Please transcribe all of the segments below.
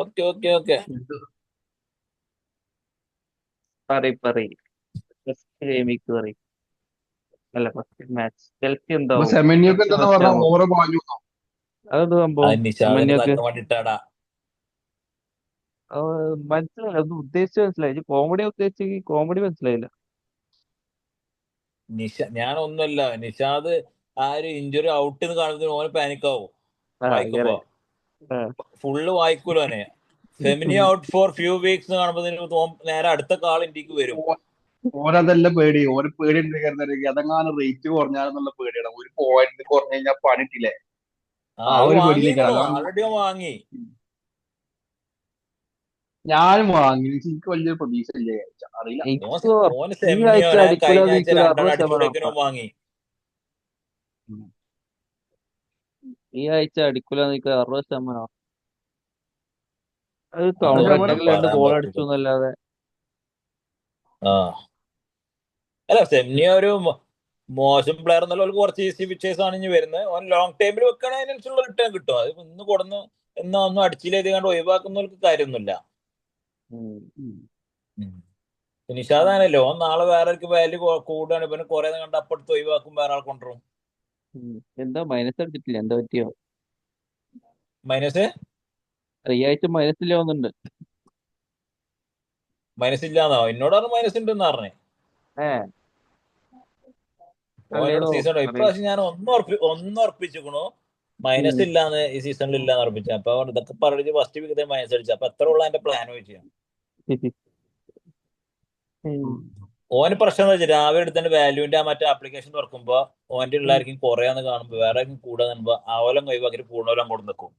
Okay okay okay. പറയ് first ഗെയിമിക്ക് പറയും. അല്ല ഫസ്റ്റ് മാച്ച് ചെൽസി അപ്പൊ എന്താവും? സെമന്യൊക്കെ ചെൽസി എന്താ ഫസ്റ്റ് പറഞ്ഞ ആവോ? Over value. അതെന്ത് അത് സംഭവം? നിഷാദിനെ എമന്യൊക്കെ തക്കം വേണ്ടിട്ടാടാ. മനസ്സിലായില്ല, അത് ഉദ്ദേശിച്ച് മനസ്സിലായി. കോമഡി ഉദ്ദേശിച്ച് കോമഡി മനസ്സിലായില്ല. ഞാൻ ഒന്നുമല്ല, നിഷാദ് ആ ഒരു ഇഞ്ചുറി ഔട്ട് എന്ന് കാണുമ്പോൾ ഓന് പാനിക്കാവും ആ വായിക്കുമ്പോ. ഇങ്ങനെ ആ. ഫുള്ള് വായിക്കൂല ഓനെ. ഫെമിനി ഔട്ട് ഫോർ ഫ്യൂ വീക്സ് എന്ന് കാണുമ്പോൾ നേരെ അടുത്ത കാൾ ഇന്ത്യക്ക് വരും. ഓരതെല്ലാം പേടി, ഓരോ പേടി ഉണ്ട്. അതെങ്ങാനും റേറ്റ് കുറഞ്ഞാലെന്നുള്ള പേടിയാണ്. ഒരു പോയിന്റ് കുറഞ്ഞു കഴിഞ്ഞാൽ പണിട്ടില്ലേ, ആ അത് ഒരു പേടിയിലേക്കാണ്. വാങ്ങിക്കണോ, അതാണ് ആൾറെഡി വാങ്ങി. ഞാനും വാങ്ങി. എനിക്ക് വലിയൊരു പ്രതീക്ഷ ഇല്ല, അറിയില്ല. എനിക്ക് ഓന് ഈ ആഴ്ച സെമിനിയോനെ കഴിഞ്ഞ അടിക്കൂലെന്ന് ആഴ്ച എനിക്കൊരു 2 60% ഉറപ്പാ. അടിച്ചുകൂടെക്കിനും വാങ്ങി. ഈ ആഴ്ച അടിക്കൂലെന്ന് എനിക്ക് 60% ഉറപ്പാ. അത് അത് കൗണ്ടർ ഒന്നും അറ്റാക്കിൽ 2 പറയാൻ ഗോൾ അടിച്ചു പറ്റില്ല. എന്നല്ലാതെ. ആ അല്ല, സെമിനിയ ഒരു മോശം പ്ലെയർ എന്നല്ല, കുറച്ച് ഈസി പിക്ചേഴ്സ് ആണ് ഇനി വരുന്നത്. ഓൻ ലോങ് ടൈമിൽ വെക്കണേ അതിനനുസരിച്ചുള്ള റിട്ടേൺ കിട്ടും. അത് ഇന്ന് കൊടുന്ന് എന്നാ ഒന്നും അടിച്ചില്ലേത് കണ്ട് ഒഴിവാക്കുന്നവർക്ക് കാര്യമൊന്നുമില്ല. നിഷാദാണല്ലോ, ഓൻ നാളെ വേറെ വാല്യൂ കൂടുകയാണ്, പിന്നെ കുറെ കണ്ട് അപ്പുറത്ത് ഒഴിവാക്കും, വേറെ ആൾ കൊണ്ടുവരും. എന്താ മൈനസ് അടിച്ചിട്ടില്ല, എന്താ പറ്റിയോ? മൈനസ് ഈ ആഴ്ച മൈനസ് ഇല്ലാവുന്നുണ്ട്. മൈനസ് ഇല്ലാന്നോ? എന്നോട് പറഞ്ഞു മൈനസ് ഉണ്ടെന്ന് പറഞ്ഞേ. ഓനോട് അല്ലേതോ സീസൺ അറിയില്ല. ഇപ്രാവശ്യം ഞാൻ ഒന്ന് ഉറപ്പിച്ചിക്കണു, മൈനസ് ഇല്ലാന്ന് ഈ സീസണിൽ ഇല്ലാന്ന് ഉറപ്പിച്ചു. അപ്പൊ ഇതൊക്കെ പറഞ്ഞ് ഫസ്റ്റ് വീക്ക് മൈനസ് അടിച്ചു. അപ്പൊ എത്ര ഉള്ള എന്റെ പ്ലാൻ വെച്ചാൽ ഓന് പ്രശ്നം എന്താ വെച്ചാൽ രാവിലെ എടുത്തിന്റെ വാല്യൂവിന്റെ ആ മറ്റേ ആപ്ലിക്കേഷൻ തുറക്കുമ്പോ ഓന്റെ ഉള്ളായിരിക്കും കുറയാന്ന് കാണുമ്പോ വേറെ കൂടാ കാണുമ്പോ അവലം ഒഴിവാക്കി പൂർണ്ണോലം കൊണ്ട് നിൽക്കും.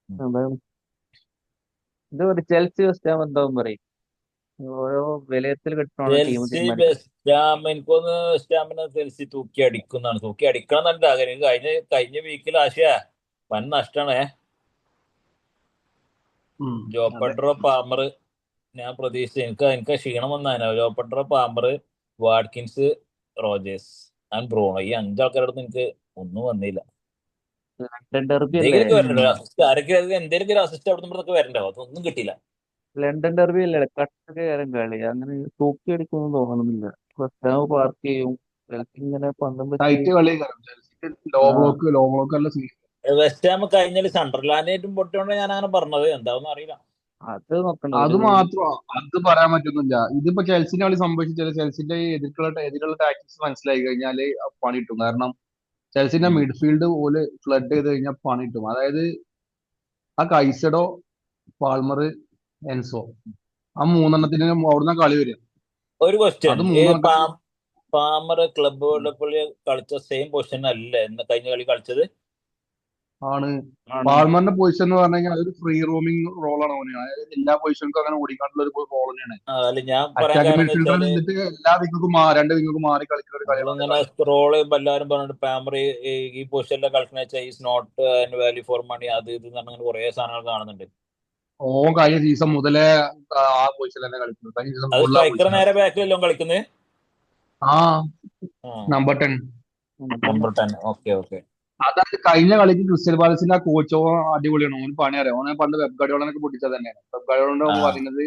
അതാണ് ഇത് ഒരു ചെൽസി വെസ്റ്റ് ഹാം എന്താവും പറയും. ഓരോ വിലയിരുത്തൽ കിട്ടണ ടീം ചെൽസി തീരുമാനിക്കണം. ബെസ്റ്റ് എനിക്കൊന്ന് സ്റ്റാമിന ചെൽസി തൂക്കി അടിക്കുന്നതാണ്, തൂക്കി അടിക്കണം എന്നുണ്ട് ആഗ്രഹം. കഴിഞ്ഞ വീക്കിൽ ആശയ വൻ നഷ്ടമാണേ. അതെ. ജോപ്പഡ്രോ പാമർ ഞാൻ പ്രതീക്ഷിച്ചു, എനിക്ക് ക്ഷീണം വന്നതിനാ. Joao Pedro Palmer, Watkins, Rogers and Bruno, ഈ 5 ആൾക്കാരുടെ എനിക്ക് ഒന്നും വന്നില്ല. ലണ്ടൻ ഡെർബി അല്ലേ? എന്തെങ്കിലുമൊക്കെ വരണ്ടോ അസിസ്റ്റ്, ആരൊക്കെ എന്തെങ്കിലും ഒരു അസിസ്റ്റ് അവിടെ നിന്നൊക്കെ വരണ്ടോ? അതൊന്നും കിട്ടിയില്ല. ലണ്ടൻ ഡെർബി അല്ലേ? കട്ടൊക്കെ കാര്യം കളി അങ്ങനെ തൂക്കി അടിക്കുമെന്ന് തോന്നണമെന്നില്ല. വെസ്റ്റ് ഹാം പാർക്ക് ചെയ്യും. ചെൽസി ഇങ്ങനെ പന്തം വെച്ച്. ടൈറ്റ് കളി. ലോ ആ ബ്ലോക്ക് അല്ല സീൻ. വെസ്റ്റ് ഹാം കഴിഞ്ഞാൽ സണ്ടർലാൻഡായിട്ടും പൊട്ടിയോണ്ട് ഞാൻ അങ്ങനെ പറഞ്ഞത്, എന്താണെന്ന് അറിയില്ല. അത് നോക്കണ്ട അത് ഒരു. മാത്രം അത് പറയാൻ പറ്റുന്നില്ല. ഇതിപ്പോ ചെൽസിന്റെ കളി സംഭവിച്ചാൽ ചെൽസിന്റെ എതിരുള്ള ടാക്ടിക്സ് മനസ്സിലായി കഴിഞ്ഞാല് പണി കിട്ടും. കാരണം ചെൽസിന്റെ ഉം. മിഡ്ഫീൽഡ് പോലെ ഫ്ലഡ് ചെയ്ത് കഴിഞ്ഞാൽ പണി കിട്ടും. അതായത് ആ കൈസഡോ, പാൾമർ, എൻസോ, ആ മൂന്നെണ്ണത്തിന് അവിടുന്ന് കളി വരിക. ഒരു ക്വസ്റ്റ്യൻ, അത് ഈ മൂന്നെണ്ണം പാമർ ക്ലബ് വേൾഡ് കപ്പിൽ കളിച്ച സെയിം പൊസിഷൻ അല്ല എന്ന് കഴിഞ്ഞ കളി കളിച്ചത്? ആണ്. ആണ്. പാൾമറിന്റെ പൊസിഷൻ എന്ന് പറഞ്ഞു കഴിഞ്ഞാൽ അതൊരു ഫ്രീ റോമിംഗ് റോളാണ് അവന്. അതായത് എല്ലാ പൊസിഷനും അങ്ങനെ ഓടിക്കാണ്ടുള്ള ഒരു റോൾ തന്നെയാണ്. അല്ല, ഞാൻ പറയാൻ അറ്റാക്കിംഗ് കാരണം എന്ന് മിഡ്ഫീൽഡർ വെച്ചാല് നിന്നിട്ട് എല്ലാ വിങ്ങുക്കും രണ്ട് വിങ്ങുക്കും മാറി കളിക്കുന്ന ഒരു കളിയാണ് നമ്മളിങ്ങനെ കളി. സ്ക്രോൾ ചെയ്യുമ്പോൾ എല്ലാവരും പറഞ്ഞിട്ട് പാമർ ഈ പൊസിഷനിലെ കളിക്കുന്ന വെച്ചാൽ is not value for money, അത് ഇത് എന്ന് പറഞ്ഞ കുറെ സാധനങ്ങൾ കാണുന്നുണ്ട്. ഓൻ കഴിഞ്ഞ സീസൺ മുതലേ ആ പൊസിഷൻ തന്നെ കളിക്കുന്നത്. കഴിഞ്ഞ സീസൺ അത് ഫുൾ ആ സ്ട്രൈക്കർ പൊസിഷനാണ്. നേരെ ബാക്കിലല്ലോ കളിക്കുന്നത്. ആ നമ്പർ 10. നമ്പർ 10. Okay okay. അതായത് കഴിഞ്ഞ കളിക്ക് ക്രിസ്റ്റൽ പാലസിന്റെ ആ കോച്ചോ അടിപൊളിയാണ്. ഓന് പണി അറിയാം. ഓനെ പണ്ട് വെബ് ഗാർഡിയോളനൊക്കെ പൊട്ടിച്ചത് തന്നെയാണ്. വെബ് ഗാർഡിയോള ആ പറയുന്നത്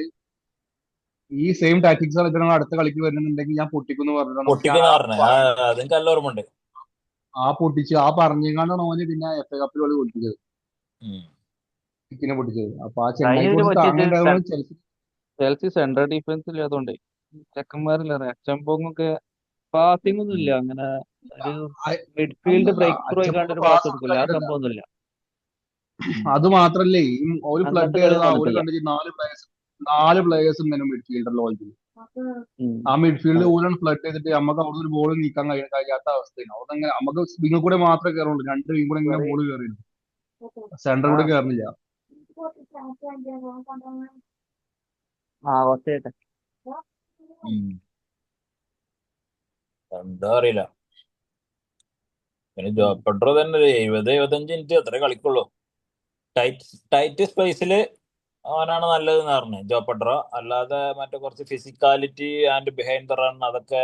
ഈ സെയിം ടാക്ടിക്സ് കളിക്കണം അടുത്ത കളിക്ക് വരുന്നുണ്ടെങ്കിൽ ഞാൻ പൊട്ടിക്കുന്നു പറഞ്ഞിട്ടാണ്. പക്ഷെ പൊട്ടിക്കുന്ന പറഞ്ഞത് അതെനിക്ക് നല്ല ഓർമ്മ ഉണ്ട്. പൊട്ടിച്ച് പറഞ്ഞാണ്ടാണ് ഓന് പിന്നെ എഫ് എ കപ്പിൽ കളി പൊട്ടിച്ചത്. പൊട്ടിച്ചത്. അപ്പൊ ആ ചെങ്ങായി കഴിഞ്ഞ കുറച്ച് പറ്റിയിട്ട് താങ്ങുണ്ടായതുകൊണ്ട് ചെൽസി. ചെൽസി സെൻട്രൽ ഡിഫൻസ് ഇല്ലാത്തതുകൊണ്ട് ചെക്കന്മാരില്ല. അച്ചംപോങ്ങൊക്കെ പാസിംഗ് ഒന്നും ഇല്ല അങ്ങനെ. ഒരു മിഡ്ഫീൽഡ് അല്ലല്ല, ബ്രേക്ക് ത്രൂ ആയിക്കാണ്ട് അച്ചപ്പോ ഒരു പാസ് പാസ് കൊടുക്കില്ല, ആ കൊടുക്കാനില്ല. സംഭവം ഒന്നുമില്ല. അത് മാത്രല്ലേ ഈ ഒരു ഫ്ലഡ് അങ്ങനത്തെ കളി ചെയ്തത് ഒരു വന്നിട്ടില്ല. കണ്ടിട്ട് നാല് പ്ലേയേഴ്സ് ഉണ്ടെങ്കിലും മിഡ്ഫീൽഡറിൽ ഓൾറെഡി. ഉം. ആ മിഡ്ഫീൽഡ് അതെ. ഊരാണ് ഫ്ലഡ് ചെയ്തിട്ട് നമുക്ക് അവിടെ ഒരു ബോൾ നീക്കാൻ കഴിയാത്ത അവസ്ഥയാണ്. അവിടെ നമുക്ക് വിങ്ങിൽ കൂടെ മാത്രമേ കയറുള്ളൂ. രണ്ട് വിങ് കൂടെ ഇങ്ങനെ ബോൾ കയറിയിരുന്നു. സെന്റർ ആ കൂടെ കയറുന്നില്ല. ഒറ്റ എന്താ അറിയില്ല. പിന്നെ ജോപ്പഡ്രോ തന്നെ ഒരു 70-75 അത്രേ കളിക്കുള്ളൂ. ടൈറ്റ് സ്പേസിൽ അവനാണ് നല്ലതെന്ന് പറഞ്ഞു ജോപ്പഡ്രോ. അല്ലാതെ മറ്റേ കുറച്ച് physicality and behind the run അതൊക്കെ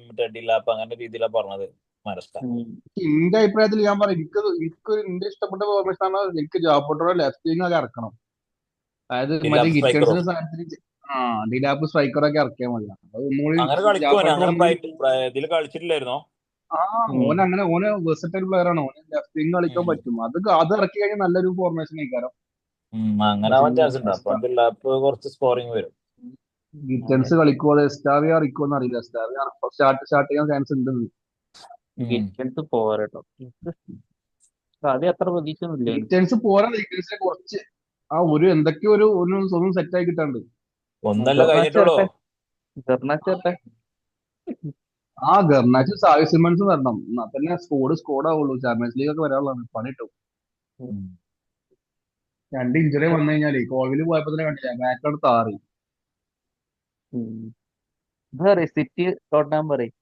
മറ്റേ ഡിലാപ്പ് അങ്ങനെ രീതിയിലാണ് പറഞ്ഞത്. മരസ്ക. എന്റെ അഭിപ്രായത്തിൽ ഞാൻ പറയാം, എന്റെ ഇഷ്ടപ്പെട്ട ഫോർമേഷൻ ആണ്. എനിക്ക് ജോപ്പോട്ടോ ലെഫ്റ്റ് വിങ് ഒക്കെ ഇറക്കണം. അതായത് മറ്റേ ഡിലാപ്പ് സ്ട്രൈക്കറോ ഗിറ്റൻസിന്റെ സാധനത്തിന് ഡിലാപ്പ് സ്ട്രൈക്കറൊക്കെ ഇറക്കിയാൽ മതി. അത് ഒന്നുകൂടി അങ്ങനെ കളിക്കുവാൻ ജാപ്പോട്ടോ അങ്ങനെ ഒന്നുകൂടി ഇതിൽ കളിച്ചിട്ടില്ലായിരുന്നോ? ഓന് വെർസറ്റൈൽ പ്ലെയർ ആണ്. ഓന് ലെഫ്റ്റ് വിങ് കളിക്കാൻ പറ്റും. അത് ഇറക്കി കഴിഞ്ഞാൽ നല്ലൊരു ഫോർമേഷൻ ആയിക്കാരം. അങ്ങനെ പക്ഷെ ആവാൻ ചാൻസ് ഉണ്ട്. അപ്പൊ ഡിലാപ്പ് കുറച്ച് സ്കോറിങ് വരും. ഗിറ്റൻസ് കളിക്കുമോ അത് എസ്റ്റാവിയ കളിക്കുമോ അറിയില്ല. എസ്റ്റാവിയ സ്റ്റാർട്ട് ചെയ്യാൻ ചാൻസ് ഉണ്ട്. ഗിറ്റൻസ് പോരാട്ടോ. അത് അത്ര പ്രതീക്ഷയൊന്നുമില്ല. ഗിറ്റൻസ് പോരാ. ഗിറ്റൻസിനെ കുറച്ച് എന്തൊക്കെയോ ഒന്നും സെറ്റ് ആയി കിട്ടാണ്ട്. ഒന്നല്ല കഴിഞ്ഞിട്ടുള്ളൂ. ഗർണാച്ചേർട്ടെ ഗർണാച്ച് സാവി സിമൺസ് വരണം. എന്നാ തന്നെ സ്കോഡ് ആവുള്ളൂ. ചാമ്പ്യൻസ് ലീഗ് ഒക്കെ വരാനുള്ളതാണ്. പണി കിട്ടും. 2 ഇഞ്ചറി വന്നു കഴിഞ്ഞാല് കോവില് പോയപ്പോ തന്നെ കണ്ടില്ല, ബാക്കോട് താറി. സിറ്റി ടോട്ടനാം പറയും.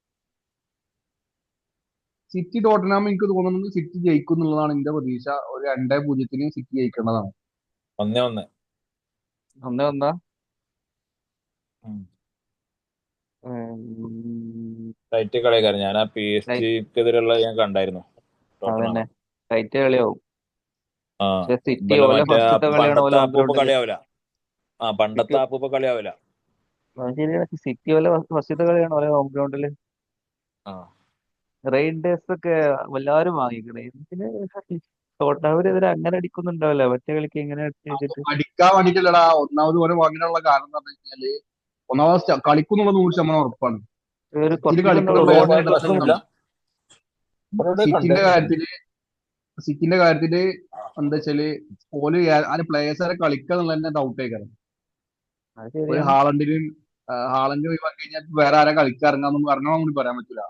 സിറ്റി ടോട്ടനാം എനിക്ക് തോന്നുന്നത് സിറ്റി ജയിക്കും എന്നുള്ളതാണ് എന്റെ പ്രതീക്ഷ. ഒരു 2-0 സിറ്റി ജയിക്കേണ്ടതാണ്. 1-1 1-1 ടൈറ്റ് കളിക്കാരൻ. ഞാൻ ആ PSG-ക്കെതിരെയുള്ള ഞാൻ കണ്ടായിരുന്നു. അതന്നെ ടൈറ്റ് കളിയാവും. ആ പക്ഷെ സിറ്റി ഇവലെ ഓലെ മറ്റേ ഫസ്റ്റത്തെ കളിയാണ് പണ്ടത്തെ ഓലെ ഹോം അപ്പൂപ്പ ഗ്രൗണ്ടില്. കളിയാവില്ല. പണ്ടത്തെ അപ്പൂപ്പ കളിയാവില്ല. അത് ശരിയാണ്. സിറ്റി ഓലെ ഫസ്റ്റത്തെ കളിയാണ് ഓലെ ഹോം ഗ്രൗണ്ടില്. റെയിൻഡേഴ്സ് ഒക്കെ എല്ലാവരും വാങ്ങിക്കണേ. എന്തിന് ടോട്ടനാമിനെതിരെ അങ്ങനെ അടിക്കുന്നുണ്ടാവില്ല. മറ്റേ കളിക്ക് എങ്ങനെ വെച്ചിട്ട് അടിക്കാൻ വേണ്ടിട്ടല്ലടാ. ഒന്നാമത് പോലെ വാങ്ങിയുള്ള കാരണം എന്ന് പറഞ്ഞു കഴിഞ്ഞാല്, ഒന്നാമത് കളിക്കുന്നുള്ള 100% ഉറപ്പാണ്. ഒരു സിറ്റിയിൽ കളിക്കുന്ന കുറച്ചിട്ടുണ്ടാവുള്ളൂ. റോഡ് പ്ലേയേഴ്സിന്റെ പ്രശ്നമൊന്നുമില്ല. സിറ്റിന്റെ കാര്യത്തില് എന്താ വെച്ചാല് ഓല് പ്ലേയേഴ്സിനെ കളിക്കുക എന്നുള്ളത് തന്നെ ഡൗട്ട് ആയിക്കാരം. അത് ഒരു ശരിയാണ്. ഹാളണ്ട് ഒഴിവാക്കി കഴിഞ്ഞാൽ വേറെ ആരാ കളിക്കാറങ്ങാന്നും പറഞ്ഞാൽ കൂടി പറയാൻ പറ്റില്ല.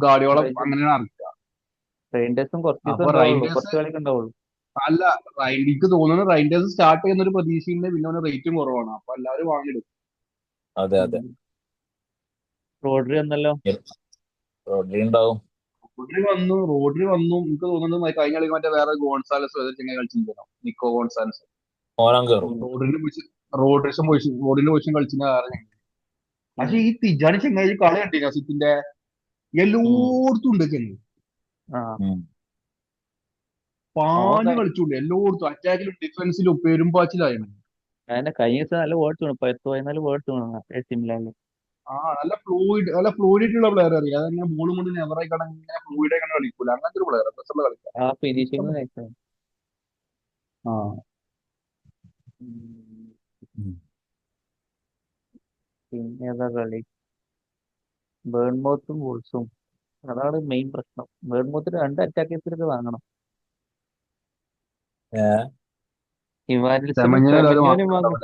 ഗാഡിയോളം അങ്ങനെയാണ് അറിയിക്കുക. റെയിൻഡേഴ്സും കുറച്ച് ദിവസം അപ്പൊ ഉണ്ടാവുള്ളൂ, റൈൻഡേഴ്സ് കുറച്ച് കളിക്ക് ഉണ്ടാവുള്ളൂ. അല്ല, എനിക്ക് തോന്നുന്നു റൈൻഡേഴ്സ് സ്റ്റാർട്ട് ചെയ്യുന്ന ഒരു പ്രതീക്ഷയുണ്ട്. പിന്നെ അവന് റേറ്റും കുറവാണ്. അപ്പൊ എല്ലാവരും വാങ്ങിടും. അതെ അതെ. റോഡ്രി വന്നല്ലോ. റോഡ്രി ഉണ്ടാവും. റോഡ്രി വന്നു. എനിക്ക് തോന്നുന്നത് കഴിഞ്ഞ കളി മറ്റേ വേറെ ഗോൺസാലസ് ചെങ്ങനെ കളിച്ചിട്ടുണ്ടോ, നിക്കോ ഗോൺസാലസ്. ഓനം കയറും. റോഡിന്റെ പൊസിഷൻ കളിച്ചിട്ട് കാരണം. പക്ഷെ ഈ തിജാനി ചെങ്ങായി കളി കണ്ടില്ല. സിറ്റിന്റെ എല്ലായിടത്തും ഉണ്ട് ചെങ്ങ. പാഞ്ഞു കളിച്ചുണ്ട് എല്ലായിടത്തും. അറ്റാക്കിലും ഡിഫൻസിലും പെരുമ്പാച്ചിലായിരുന്നു. അതിന്റെ കഴിഞ്ഞ ദിവസം നല്ല വേർഡ്സ് വേണം. 10-14 വേർഡ്സ് വേണം സിംലാൻഡ്. നല്ല ഫ്ലൂയിഡിറ്റുള്ള പ്ലെയർ അറിയാം. അതങ്ങനെ ബോൾ കൊണ്ട് നെവറായി കട ഇങ്ങനെ ഫ്ലൂയിഡ് ആയി കളിക്കൂല. അങ്ങനത്തെ ഒരു പ്ലെയർ രസമുള്ള കളിക്കാം. ആ ഫിനിഷിങ് നയിക്കാം. പിന്നെ ഏതാ കളി? ബേൺമൗത്തും വോൾസും. അതാണ് മെയിൻ പ്രശ്നം. ബേൺമൗത്തിന് 2 അറ്റാക്കേഴ്സിലൊക്കെ വാങ്ങണം. ഇവാനിൽസണും സെമന്യോനും വാങ്ങും.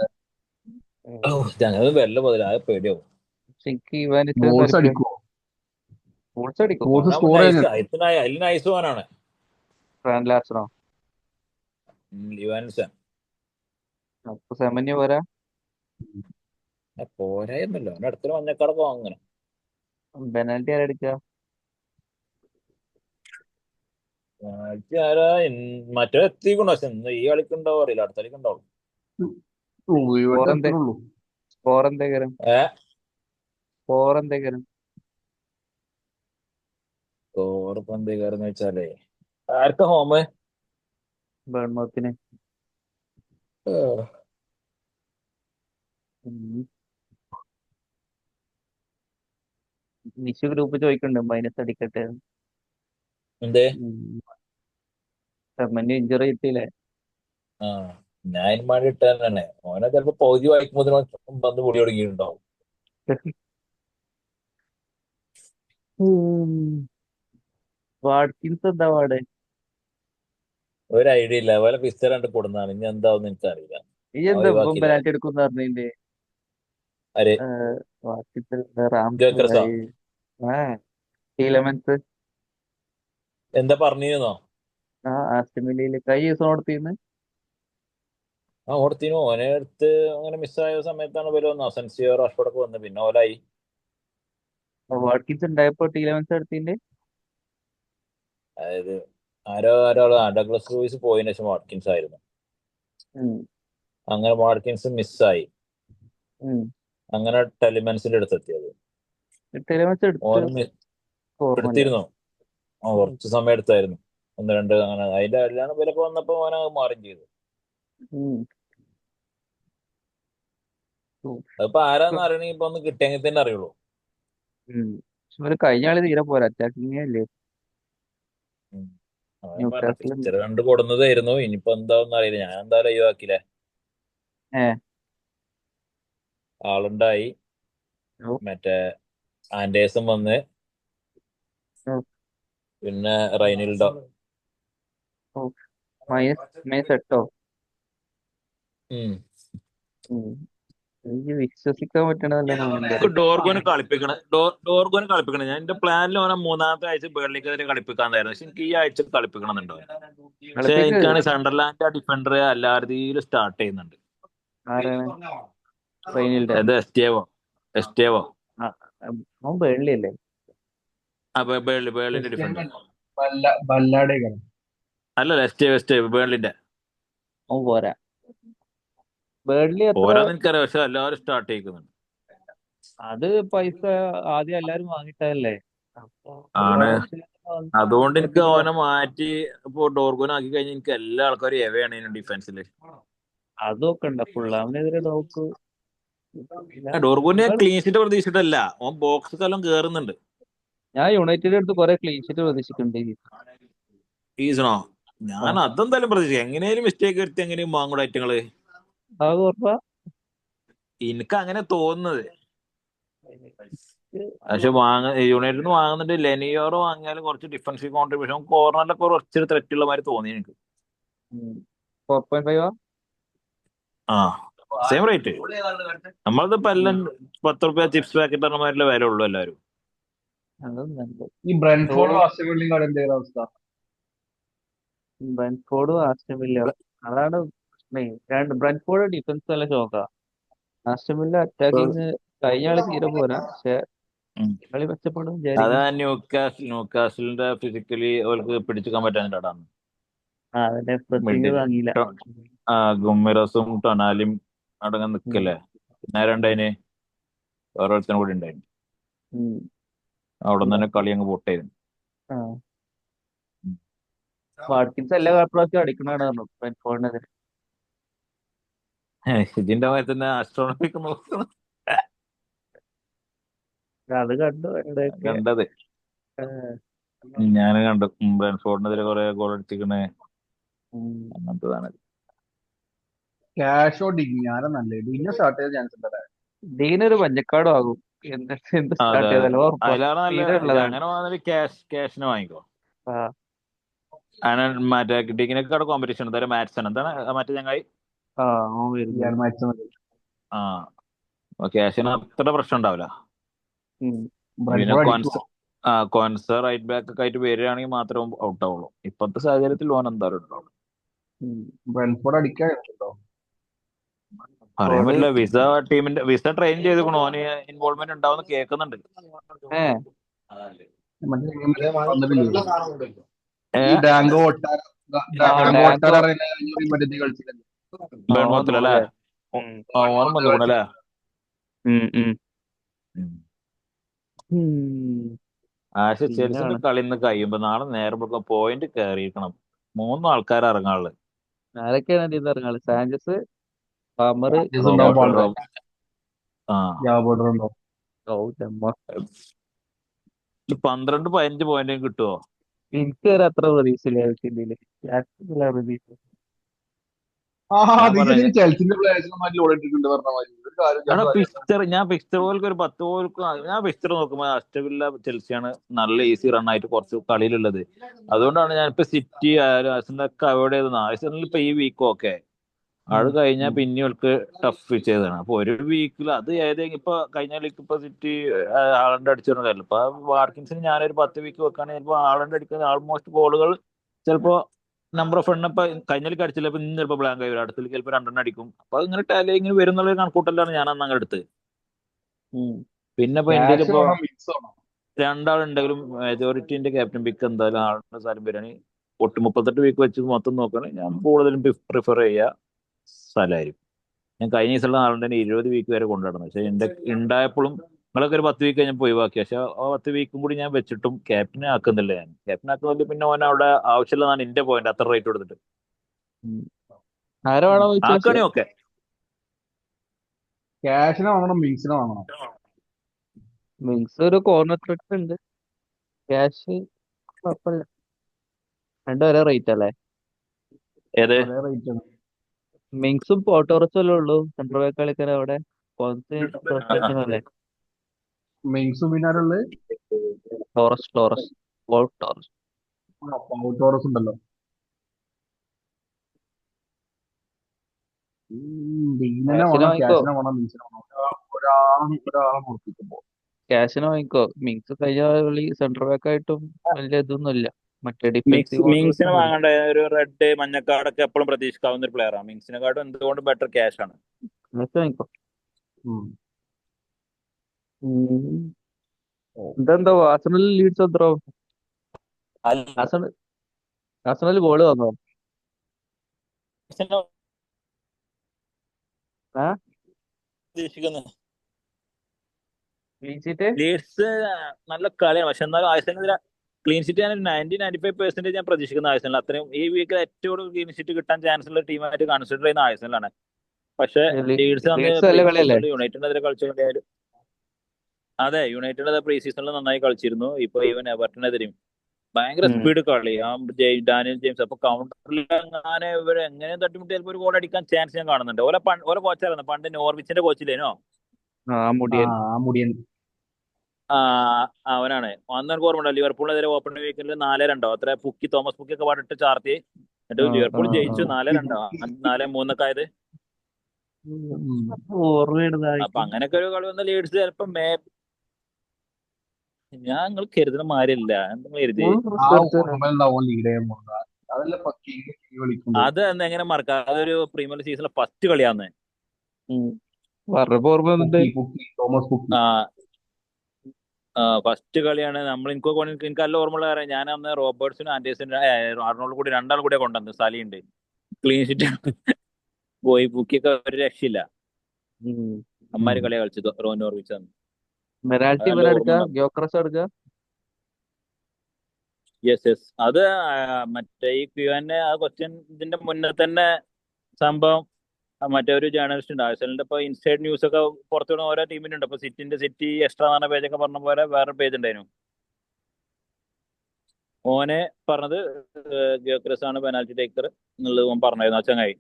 ഞങ്ങൾ വല്ല മുതലായ പേടിയാവും. എനിക്ക് ഇവാനിൽസൺ ബോൾസ് അടിക്കുമോ? വോൾസ് അടിക്കും. അതിൽ നൈസ് പോകാനാണ് ഫ്രാൻ ലാർസണോ? ലിവാൻസൺ. അപ്പൊ സെമന്യോ പോരാ. പോരായിരുന്നല്ലോ. അവന്റെ അടുത്തൊരു മഞ്ഞക്കാടൊക്കെ വാങ്ങണം. പെനാൽറ്റി ആരടിക്ക? ആരാ മറ്റേ എത്തിക്കണോ? പക്ഷെ ഇന്ന് ഈ കളിക്കുണ്ടാവും അറിയില്ല. അടുത്ത കളിക്ക് ഉണ്ടാവും. സ്കോർ എന്തേക്കരം? സ്കോർ എന്തേക്കാരെന്ന് വെച്ചാലേ ആർക്കാ ഹോമ്? ബേൺമൗത്തിന്. നിശു ഗ്രൂപ്പ് ചോദിക്കുന്നുണ്ട് മൈനസ് അടിക്കട്ടെ. എന്തേ? സെമന്യോ ഇഞ്ചറി കിട്ടിയില്ലേ? ഞാൻ മണി ഇട്ട് തന്നെ. ഓനെ ചിലപ്പോ പൗതി വായിക്കുമ്പോ വന്ന് പൊടി തുടങ്ങിയിട്ടുണ്ടാവും. വാട്കിൻസ് എന്താ പാട്? ഒരു ഐഡിയ ഇല്ല. അതുപോലെ പിസ്റ്റർ കണ്ട് കൊടുന്നാണ്. ഇനി എന്താവും എനിക്ക് അറിയില്ല. ഈ എന്താ പെനാൽറ്റി എടുക്കുന്ന പറഞ്ഞതിന്റെ എന്താ പറഞ്ഞിരുന്നോ? ആസ്റ്റിമിലിയില് കഴിഞ്ഞ ദിവസം കൊടുത്തിരുന്നു. ഓടത്തിനു ഓനെ എടുത്ത് അങ്ങനെ മിസ്സായ സമയത്താണ് ഇവര് വന്നത്. അസൻസിയോ റാഷ്ഫോർഡൊക്കെ വന്നത്. പിന്നെ ഓലായി. വാട്കിൻസ് ഉണ്ടായപ്പോ ടീലമെൻസ് എടുത്തിന്റെ. അതായത് ഒരാള് ഡഗ്ലസ് ലൂയിസ് പോയതിനു ശേഷം വാട്കിൻസ് ആയിരുന്നു. അങ്ങനെ വാട്കിൻസ് മിസ്സായി. അങ്ങനെ ടെലിമെൻസിന്റെ അടുത്തെത്തിയത്. എടുത്തിരുന്നോ? കുറച്ച് സമയം എടുത്തായിരുന്നു. 1-2 അങ്ങനെ അതിന്റെ കല്യാണ വിലക്ക് വന്നപ്പോ ഓന മാറും ചെയ്തു. ഉം. ഉം. അതിപ്പോ ആരാന്ന് അറിയണമെങ്കിൽ ഇപ്പൊ ഒന്ന് കിട്ടിയെങ്കിൽ തന്നെ അറിയുള്ളൂ. ഉം. പക്ഷെ ഇവര് കഴിഞ്ഞ കളി തീരെ പോരാ, അറ്റാക്കിങ്ങേ അല്ലേ ഞാൻ പറഞ്ഞ ന്യൂക്കാസിൽ. പിക്ചർ കണ്ട് കൊടുന്നതായിരുന്നു. ഇനിയിപ്പോ എന്താണെന്ന് അറിയില്ല. ഞാൻ എന്തായാലും ഒഴിവാക്കില്ലേ. ഏ ആളുണ്ടായി. ഓ, മറ്റേ ആൻഡേഴ്സൺ വന്ന്, ഓ, പിന്നെ റൈനിൽഡോ. ഓ. മൈനസ് 8. ഉം. എനിക്ക് വിശ്വസിക്കാൻ പറ്റണതല്ല മൈൻഡ്. ഡോർഗോനെ കളിപ്പിക്കണം. ഡോർഗോനെ കളിപ്പിക്കണം. ഞാൻ എന്റെ പ്ലാനിൽ ഓനെ 3-ാമത്തെ ആഴ്ച ബേർലിക്കെതിരെ കളിപ്പിക്കാന്നായിരുന്നു. പക്ഷെ എനിക്ക് ഈ ആഴ്ച കളിപ്പിക്കണം എന്നുണ്ടോ. പക്ഷെ കളിപ്പിക്ക്. എനിക്കാണെങ്കിൽ സണ്ടർലാൻഡ് ഡിഫൻഡർ എല്ലാവരും സ്റ്റാർട്ട് ചെയ്യുന്നുണ്ട്. ആരാണ്? റെയിനിൽടെ. അത് എസ്റ്റേവോ. ആ, അവൻ ബേൺലി അല്ലേ? ബേർലിന്റെ ഡിഫൻഡർ ബല്ലാടേക്കാണ്. അല്ലല്ല, എസ്റ്റേവ് ബേർലിന്റെ. അവൻ പോരാ. ബേൺലി എത്ര? പോരാന്ന് എനിക്കറിയാം, പക്ഷെ എല്ലാവരും സ്റ്റാർട്ട് ചെയ്യിക്കുന്നുണ്ട്. അത് പൈസ ആദ്യം എല്ലാരും വാങ്ങിട്ടല്ലേ. അപ്പൊ ആണ്. ആവശ്യമില്ലാത്ത അതുകൊണ്ട് എനിക്ക് കളിപ്പിക്കുക. അവനെ മാറ്റി ഇപ്പൊ ഡോർഗോനെ ആക്കി കഴിഞ്ഞാൽ എനിക്ക് എല്ലാ ആൾക്കാരും എവയാണ് ഡിഫൻസിൽ. അതൊക്കെ ഉണ്ട് ഫുള്ളാമിനെതിരെ ഡോക്ക്. ഡോർഗോനെ ക്ലീൻ ഷീറ്റ് പ്രതീക്ഷിച്ചിട്ടല്ല, ഓൻ ബോക്സ് എല്ലാം കേറുന്നുണ്ട്. ഞാൻ യുണൈറ്റഡ് അടുത്ത് കുറെ ക്ലീൻ ഷീറ്റ് പ്രതീക്ഷിക്കുന്നുണ്ട് ഈ season. ഈസണോ? ആ, ഞാൻ അതെന്തായാലും പ്രതീക്ഷിക്കും. എങ്ങനെയും മിസ്റ്റേക്ക് വരുത്തി എങ്ങനെയും വാങ്ങൂടെ ഐറ്റങ്ങള്. അത് ഉറപ്പാ. എനിക്ക് അങ്ങനെ തോന്നുന്നത്. പക്ഷെ യുണൈറ്റഡിൽ നിന്ന് വാങ്ങുന്നുണ്ട്. ലെനിയോറോ വാങ്ങിയാലും കുറച്ച് ഡിഫൻസീവ് കോൺട്രിബ്യൂഷൻ, കോർണറിലൊക്കെ കുറച്ചൊരു ത്രെറ്റ് ഉള്ള മാതിരി തോന്നി എനിക്ക്. 4.5. ആ, സെയിം റേറ്റ്. നമ്മളതിപ്പോ എല്ലാം 10 റുപ്യ ചിപ്സ് പാക്കറ്റ് പറഞ്ഞ മാതിരിയുള്ള വില ഉള്ളൂ എല്ലാവരും. അതൊന്നുണ്ട്. ഈ ബ്രെൻഫോർഡ് ആർസെനലും കളി എന്താ അവസ്ഥ? ബ്രെൻഫോർഡും ആസ്റ്റൺ വില്ല, അതാണ് മെയിൻ. ബ്രെൻഫോർഡ് ഡിഫൻസ് നല്ല ഷോക്കാ. ആസ്റ്റൺ വില്ല അറ്റാക്കിങ് കഴിഞ്ഞ കളി തീരെ പോരാ, പക്ഷെ ഈ കളി മെച്ചപ്പെടും അതാ വിചാരിക്കും. ന്യൂക്കാസിലിന്റെ ഫിസിക്കലി അവർക്ക് പിടിച്ചെടുക്കാൻ പറ്റാഞ്ഞിട്ടാണ്. അതിന്റെ പ്രസിംഗ് മിഡിൽ താങ്ങിയില്ല. ഗുമ്മിറസും ടൊനാലിയും അടങ്ങാൻ നിക്കല്ലേ. പിന്നെ രണ്ടതിന് വേറൊരുത്തനും കൂടി ഉണ്ടായിരുന്നു. ഉം. അവിടെ നിന്ന് തന്നെ കളി അങ്ങ് പൊട്ടായിരുന്നു. ആ. വാട്കിൻസ് എല്ലാ പ്രാവശ്യം അടിക്കണാണ് പറഞ്ഞു ബ്രെൻഫോർഡിനെതിരെ. ഇതിന്റെ ഭാഗത്ത് തന്നെ ആസ്ട്രോണമിക്ക് നോക്കണം. അത് കണ്ടു എവിടെയൊക്കെ. കണ്ടത് ഞാൻ കണ്ടു. ബ്രെൻഫോർഡിനെതിരെ കുറെ ഗോൾ അടിച്ചിരിക്കണേ. അങ്ങനത്തതാണ്. ക്യാഷോ ഡിഗ്നി ആരാ നല്ലത്? ഡിഗ്നി സ്റ്റാർട്ട് ചെയ്ത ചാൻസ് ഉണ്ടല്ലേ? ഡീനൊരു മഞ്ഞക്കാടും ആകും. എന്ത് അതെ സ്റ്റാർട്ട് അതെ. ചെയ്താലും ഉറപ്പാ. അതിലേറെ നല്ല സ്ഥിരമുള്ളതാണ്. അങ്ങനെ വന്നിട്ട് ക്യാഷിന് വാങ്ങിക്കോ. ആ, അങ്ങനെ മറ്റേ ഡിഗ്നിയൊക്കെ അവിടെ കോമ്പറ്റീഷൻ എന്തായാലും മാത്സൺ എന്താണ് മറ്റേ ചങ്ങായി. ആ, അവൻ വരുന്നു. ആ, ക്യാഷിന് അത്ര പ്രശ്നം ഉണ്ടാവില്ല. പിന്നെ ബ്രെൻഫോർഡ് അടിക്കുമോ? കോൻസ റൈറ്റ് ബാക്ക് ഒക്കെ ആയിട്ട് വരികയാണെങ്കിൽ മാത്രമേ ഔട്ട് ആവുള്ളൂ. ഇപ്പോഴത്തെ സാഹചര്യത്തിൽ ഓൻ എന്തായാലും ഉണ്ടാവും. ബ്രെൻഫോർഡ് അടിക്കാൻ കേട്ടോ. പറയാൻ പറ്റില്ല. വിസ ട്രെയിൻ ചെയ്തിക്കണു. ഓന് ഇൻവോൾവ്മെന്റ് ഉണ്ടാവുന്ന കേൾക്കുന്നുണ്ട്. മറ്റേ വന്നിട്ടില്ലേ ഏ, ഈ ഡാങ്കോ ഒട്ടാര ഡാങ്കോ. മറ്റേ കളിച്ചില്ലേ? ബേൺമൗത്തിലല്ലേ? ഓനും വന്നുകൂണല്ലേ? ആശ ചെൽസിന്റെ കളി ഇന്ന് കഴിയുമ്പോ നാളെ നേരം പോയിന്റ് കയറിയിരിക്കണം. 3 ആൾക്കാർ ഇറങ്ങാനുള്ളത്. ആരൊക്കെയാണ് ഇതിൽ ഇറങ്ങാറ്? സാഞ്ചസ്, പാമർ, ആ, 12-15 പോയിന്റ് കിട്ടുമോ? എനിക്ക് വരെ അത്ര പ്രതീക്ഷയില്ല ഇതില്. പ്രതീക്ഷ. ചെൽസിന്റെ പ്ലേയേഴ്സിനെ ലോഡ് ഇട്ടിട്ടുണ്ട് പറഞ്ഞ മാതിരി ഒരു കാര്യം. ഞാൻ പിക്ചർ പോലും ഒരു 10 പോലും ഞാൻ പിക്ചർ നോക്കുമ്പോൾ അസ്റ്റവില്ല ചെൽസിയാണ് നല്ല ഈസി റൺ ആയിട്ട് കുറച്ച് കളിയിലുള്ളത്. അതുകൊണ്ടാണ് ഞാനിപ്പോ സിറ്റി ആഴ്സണലൊക്കെ അവോയ്ഡ് ചെയ്തത്. ആഴ്സണലിൽ ഇപ്പൊ ഈ വീക്ക് ഓക്കെ, അത് കഴിഞ്ഞാൽ പിന്നെ അവർക്ക് ടഫ് ചെയ്തതാണ്. അപ്പൊ ഒരു വീക്കിൽ അത് ഏതെങ്കിലും ഇപ്പൊ കഴിഞ്ഞ കളിക്ക് ഇപ്പൊ സിറ്റി ആളണ്ട് അടിച്ചിരുന്ന കാര്യമില്ല. ഇപ്പൊ വാർക്കിൻസിന് ഞാനൊരു 10 വീക്ക് വെക്കുകയാണെങ്കിൽ ചിലപ്പോൾ ആളണ്ട് അടിക്കുന്ന ആൾമോസ്റ്റ് ഗോളുകൾ ചിലപ്പോ നമ്പർ ഓഫ് എണ്ണം ഇപ്പൊ കഴിഞ്ഞ കളിക്ക് അടിച്ചില്ല, ഇപ്പൊ ഇന്ന് ചിലപ്പോൾ ബ്ലാങ്ക് ആയി വരും. അടുത്ത ചിലപ്പോൾ 2 അടിക്കും. അപ്പൊ ഇങ്ങനെ ടാലി ഇങ്ങനെ വരുന്നുള്ള കണക്കൂട്ടലാണ് ഞാൻ അന്ന് അങ്ങനെ എടുത്ത്. പിന്നെ ഇപ്പൊ ഇന്ത്യയിൽ ഇപ്പൊ രണ്ടാളുണ്ടെങ്കിലും മെജോറിറ്റിന്റെ ക്യാപ്റ്റൻ പിക്ക് എന്തായാലും ആളുടെ സ്ഥലം വരികയാണെങ്കിൽ 38 വീക്ക് വെച്ച് മൊത്തം നോക്കുകയാണെങ്കിൽ ഞാൻ കൂടുതലും പ്രിഫർ ചെയ്യുക സ്ഥലമായിരിക്കും. ഞാൻ കഴിഞ്ഞ ദിവസമുള്ള ആളുടെ 20 വീക്ക് വരെ കൊണ്ടുനടന്നു. പക്ഷെ ഉണ്ടായപ്പോഴും നിങ്ങളൊക്കെ ഒരു 10 വീക്ക് കഴിഞ്ഞപ്പോൾ ഒഴിവാക്കി. പക്ഷെ ആ 10 വീക്കും കൂടി ഞാൻ വെച്ചിട്ടും ക്യാപ്റ്റനെ ആക്കുന്നില്ല. ഞാൻ ക്യാപ്റ്റൻ ആക്കുന്നത് പിന്നെ ഓൻ അവിടെ ആവശ്യമുള്ളതാണ് എന്റെ പോയിന്റ്, അത്ര റേറ്റ് കൊടുത്തിട്ട് ഉം. ആരെ വേണം ചോദിച്ചാൽ ആക്കണേ. ഓക്കെ, ക്യാഷിനെ വാങ്ങണം, മിങ്സിനെ വാങ്ങണം. മിങ്സ് ഒരു കോർണർ ത്രെറ്റ് ഉണ്ട്. ക്യാഷ് കുഴപ്പമില്ല. രണ്ടും ഒരേ റേറ്റ് അല്ലേ? ഏത് ഒരേ റേറ്റ് ആണ്. മിങ്സും പോട്ടോറസും അല്ലേ ഉള്ളൂ സെൻട്രൽ ബാക്ക് കളിക്കാൻ അവിടെ. കുറച്ച് പ്രശ്നമല്ലേ? മിങ്സും പിന്നാരുള്ളത് ടോറസ് വോൾഫ് ടോറസ്. ടോറസ് ഉണ്ടല്ലോ. ഡീനെ ക്യാഷിന് വേണം, വാങ്ങിക്കോ, ക്യാഷിനെ വേണം, മിങ്സിനെ വേണം. ഒരാളെ നോക്കിക്കുമ്പോ ക്യാഷിന് വാങ്ങിക്കോ. മിങ്സ് കഴിഞ്ഞ കളി സെൻട്രൽ ബാക്ക് ആയിട്ടും വലിയ ഇതൊന്നും ഇല്ല, മറ്റേ ഡിഫൻസീവ് മിങ്സിനെ കോൺട്രിബ്യൂഷൻ ഇല്ല. വാങ്ങേണ്ട ഒരു റെഡ് മഞ്ഞക്കാർഡൊക്കെ എപ്പോഴും പ്രതീക്ഷിക്കാവുന്ന ഒരു പ്ലെയറാണ്. മിങ്സിനെക്കാട്ടും എന്തുകൊണ്ട് ബെറ്റർ ക്യാഷ് ആണ്. ക്യാഷ് വാങ്ങിക്കോ. ഉം. ഉം. ഇതെന്താ ആർസണൽ ലീഡ്സ് എത്ര? അല്ല, ആർസണൽ ഗോള് വന്നോ? ആ പ്രതീക്ഷിക്കുന്നത് ക്ലീൻ ഷീറ്റ്. ലീഡ്സ് നല്ല കളിയാണ്. പക്ഷെ എന്നാലും ആഴ്സണൽ ക്ലീൻ ഷീറ്റ് ഞാൻ 95% ഞാൻ പ്രതീക്ഷിക്കുന്ന ആഴ്സണൽ. അത്രയും ഈ വീക്കിൽ ഏറ്റവും കൂടുതൽ ക്ലീൻ ഷീറ്റ് കിട്ടാൻ ചാൻസ് ഉള്ള ടീമായിട്ട് കൺസിഡർ ചെയ്യുന്ന ആഴ്സണലാണ്. പക്ഷെ ലീഡ്സ് അന്ന് ലീഡ്സ് പ്രീ നല്ല കളിയല്ലേ? സീസണിൽ യുണൈറ്റഡിനെതിരെ കളിച്ച കളിയായാലും, അതെ, യുണൈറ്റഡ് പ്രീ സീസണിൽ നന്നായി കളിച്ചിരുന്നു. ഇപ്പൊ ഈവൻ എവർട്ടനെതിരെയും ഭയങ്കര ഉം. സ്പീഡ് കളി. ഡാനിയൽ ജെയിംസ് അപ്പൊ കൗണ്ടറിൽ അങ്ങനെ ഇവർ എങ്ങനെയും തട്ടിമുട്ടി ചിലപ്പോൾ ഒരു ഗോൾ അടിക്കാൻ ചാൻസ് ഞാൻ കാണുന്നുണ്ട്. ഓരോ കോച്ചായിരുന്നു പണ്ട് നോർവിച്ചിന്റെ കോച്ചില്ലേനോ, ആ ആ മുടിയൻ. ആ മുടിയൻ. ആ അവനാണ്. അന്ന് എനിക്ക് ഓർമ്മ ഉണ്ടോ, ലിവർപൂളിനെതിരെ ഓപ്പൺ വീക്കിൽ 4-2 അത്ര തോമസ് പുക്കി ഒക്കെ പാടിട്ട് ചാർത്തി, എന്നിട്ട് ആ ആ ലിവർപൂൾ ആ ജയിച്ചു പുക്കി 4-2, പുക്കി. 4-3 ആയത്. ഉം. അപ്പൊ അങ്ങനെയൊക്കെ ഒരു കളി വന്ന ലീഡ്സ് ചിലപ്പോ ഞങ്ങൾ കരുതുന്ന മാരില്ല. എന്താ കരുതി ആ ഓർമ്മയുണ്ടാവും ലീഡ് ചെയ്യാൻ പോകുന്നത്. അതല്ല പക്കി വിളിക്കുമ്പോ അത് അന്ന് എങ്ങനെ മറക്കാം. അതൊരു പ്രീമിയർ ലീഗ് സീസണിലെ ഫസ്റ്റ് കളിയാന്ന്. പറഞ്ഞപ്പോ ഓർമ്മ വന്നിട്ട്. പുക്കി തോമസ് പുക്കി. ആ ഫസ്റ്റ് കളിയാണ്. നമ്മൾ എനിക്ക് നല്ല ഓർമ്മയുള്ള കാര്യം, ഞാൻ അന്ന് റോബർട്സിനും ആൻഡേഴ്സിനും ആർണോൾഡ് കൂടി രണ്ടാളും കൂടെ കൊണ്ടുവന്നു. സലിയുണ്ട്, ക്ലീൻ ഷീറ്റ് പോയി. ബുക്കിയൊക്കെ ഒരു രക്ഷയില്ല. അമ്മാര് കളിയാ കളിച്ചത് നോർവിച്ച് അന്ന്. അത് പെനാൽറ്റി നല്ല ഇവരെ ഓർമ്മ എടുക്കുക, ഉണ്ട് നമുക്ക്. ഗ്യോക്രസ് എടുക്കുക. യെസ് യെസ്, അത് മറ്റേ ഈ ക്യൂഎൻഎ ആ ക്വസ്റ്റ്യൻ ഇതിന്റെ മുന്നേ തന്നെ സംഭവം. മറ്റേ ഒരു ജേർണലിസ്റ്റ് ഉണ്ട് ആഴ്സണലിന്റെ, ഇപ്പൊ ഇൻസൈഡ് ന്യൂസ് ഒക്കെ പുറത്തുവിടുന്ന ഓരോ ടീമിനുണ്ട്. ഇപ്പൊ സിറ്റി എക്സ്ട്രാ എന്ന പേജൊക്കെ പറഞ്ഞ പോലെ വേറെ പേജ് ഉണ്ടായിരുന്നു. ഓനെ പറഞ്ഞത് ഗ്യോക്രസ് ആണ് പെനാൽറ്റി ടേക്കർ എന്നുള്ളത് ഓൻ പറഞ്ഞായിരുന്നു ആ ചങ്ങായി.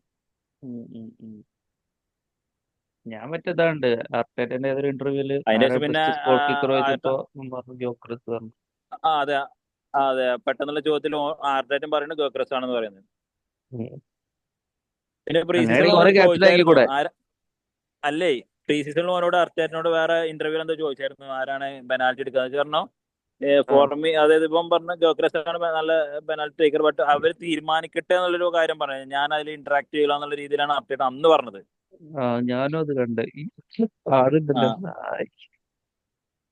ഞാൻ മറ്റേതാണ്ട് അർട്ടേറ്റന്റെ ഏതൊരു ഇന്റർവ്യൂല് അതിന്റെ ആരാ ശേഷം പിന്നെ ബെസ്റ്റ് സ്കോർ കിക്കർ ചോദിച്ചപ്പോ പറഞ്ഞു ഗ്യോക്രസ് പറഞ്ഞു. അതെ അതെ, പെട്ടെന്നുള്ള ചോദ്യത്തിൽ ആർട്ടേറ്റും പറയുന്നത് ഗ്യോക്രസ് ആണെന്ന് പറയുന്നത്. ഉം. പിന്നെ പ്രീ സീസണിൽ അങ്ങനെയാണെങ്കിൽ ഓരോ ഓനോട് ക്യാപ്റ്റൻ ആക്കി ചോദിച്ചായിരുന്നു കൂടെ. അല്ലേ, പ്രീ സീസണിൽ ഓനോട് അർട്ടേറ്റിനോട് വേറെ ഇന്റർവ്യൂ എന്തോ ചോദിച്ചായിരുന്നു, ആരാണ് പെനാൽറ്റി എടുക്കുക പറഞ്ഞു. ആ ഫോർ മീ, അതായത് ഇപ്പം പറഞ്ഞ ഗ്യോക്രസ് ആണ് നല്ല പെനാൽറ്റി ടേക്കർ, ബട്ട് അവർ തീരുമാനിക്കട്ടെ എന്നുള്ളൊരു കാര്യം പറഞ്ഞു. ഞാൻ അതിൽ ഇന്ററാക്ട് ചെയ്യില്ല എന്നുള്ള രീതിയിലാണ് അർട്ടേറ്റ് അന്ന് പറഞ്ഞത്. ഞാനും അത് കണ്ട്. ആളുണ്ടല്ലോ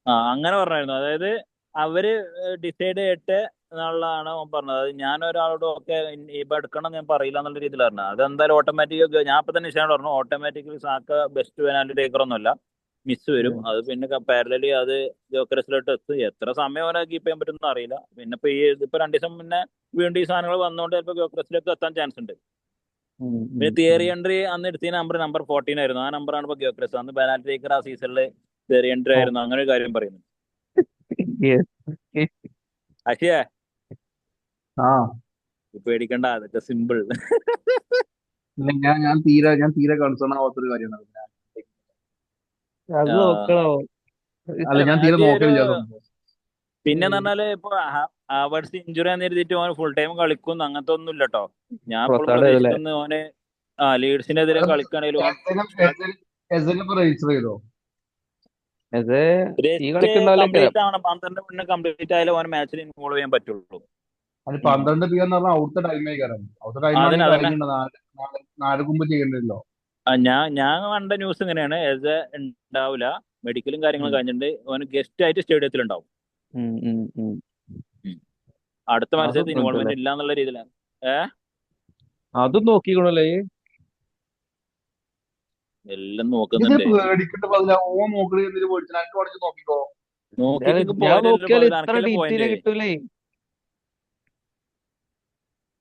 ആ അങ്ങനെ പറഞ്ഞായിരുന്നു. അതായത് അവര് ഡിസൈഡ് ചെയ്യട്ടെ എന്നുള്ളതാണ് അവൻ പറഞ്ഞത്. അത് ഞാൻ ഒരാളോട് ഒക്കെ ഇപ്പൊ എടുക്കണം എന്ന് ഞാൻ പറയില്ല എന്നുള്ള രീതിയിൽ പറഞ്ഞു. അത് എന്തായാലും ഓട്ടോമാറ്റിക്, ഞാൻ ഇപ്പൊ തന്നെ നിശാനോട് പറഞ്ഞു, automatically Saka best penalty taker ഒന്നുമല്ല, മിസ് വരും. അത് പിന്നെ പാരലലി അത് ജോക്കറസിലോട്ട് എത്തും. എത്ര സമയം അവനെ കീപ്പ് ചെയ്യാൻ പറ്റുമെന്ന് അറിയില്ല. പിന്നെ ഇപ്പൊ 2 ദിവസം മുന്നേ വീണ്ടും ഈ സാധനങ്ങൾ വന്നുകൊണ്ട് ചിലപ്പോൾ ജോക്കറസിലേക്ക് എത്താൻ ചാൻസ് ഉണ്ട്. പിന്നെ തിയറി എൻട്രി അന്ന് എടുത്ത നമ്പർ 14 ആയിരുന്നു. ആ നമ്പറാണ് ഇപ്പൊ ഗ്യോക്രസ്. അന്ന് പെനാൽറ്റി ടേക്കർ ആ സീസണിൽ തിയറി എൻട്രി ആയിരുന്നു. അങ്ങനെ ഒരു കാര്യം പറയുന്നു. അക്ഷയ ആ പേടിക്കണ്ട, അതൊക്കെ സിമ്പിൾ. ഇല്ല, ഞാൻ തീരെ കൺസേൺ ആവാത്തൊരു കാര്യമാണ്. അത് നോക്കണോ? അല്ല, ഞാൻ തീരെ അത് ഒരു നോക്കലില്ല സംഭവം. പിന്നെ പറഞ്ഞാല് ഇപ്പൊ ഹാവേർട്സ് ഇഞ്ചുറി എന്നെഴുതിയിട്ട് ഓന് ഫുൾ ടൈം കളിക്കും അങ്ങനത്തെ ഒന്നും ഇല്ല കേട്ടോ. ഞാൻ ഇപ്പോഴും റൊസാഡ് അല്ലേ? പ്രതീക്ഷിക്കുന്ന ഓന് ലീഡ്സിനെതിരെ കളിക്കുകയാണെങ്കിലും എസനിപ്പോ രജിസ്റ്റർ ചെയ്തോ? അത് ഈ രജിസ്റ്റർ കളിക്കുണ്ടാവില്ല. കംപ്ലീറ്റ് ആവണം. 12 മുന്നേ കംപ്ലീറ്റ് ആയാലും ഓന് മാച്ചിൽ ഇൻവോൾവ് ചെയ്യാൻ പറ്റുള്ളൂ. അത് 12 PM എന്ന് പറഞ്ഞാൽ അവിടുത്തെ ടൈമേ കയറാം. അവിടുത്തെ ടൈം അതന്നെ ആണെങ്കിൽ അതന്നെ. കഴിഞ്ഞിട്ടുണ്ട്. നാല് കുമ്പ് ചെയ്യണ്ടല്ലോ. ഞാൻ കണ്ട ന്യൂസ് ഇങ്ങനെയാണ്, എസ് ഉണ്ടാവില്ല, മെഡിക്കലും കാര്യങ്ങളും കഴിഞ്ഞിട്ടുണ്ട്. ഓന് ഗസ്റ്റ് ആയിട്ട് സ്റ്റേഡിയത്തിൽ ഉണ്ടാവും. അടുത്ത മത്സരത്തിൽ അതൊന്നും ഉണ്ടല്ലേ? ഇൻവോൾവ്മെന്റ് ഇല്ല എന്നുള്ള രീതിയിലാണ്. അതും നോക്കിക്കണല്ലേ? എല്ലാം ഇതിന് നോക്കുന്നുണ്ട്. പേടിക്കണ്ട പതില ഓൻ നോക്കണ എന്തിനു പേടിച്ചാൽ എനിക്ക് പഠിച്ച് നോക്കിക്കോ. നോക്കിയിട്ട് ഞാൻ പോയിന്റ് നോക്കിയാൽ ഇത്ര അനക്കല്ലേ ഡീറ്റെയിൽ പോയിന്റ്. കിട്ടൂലേ.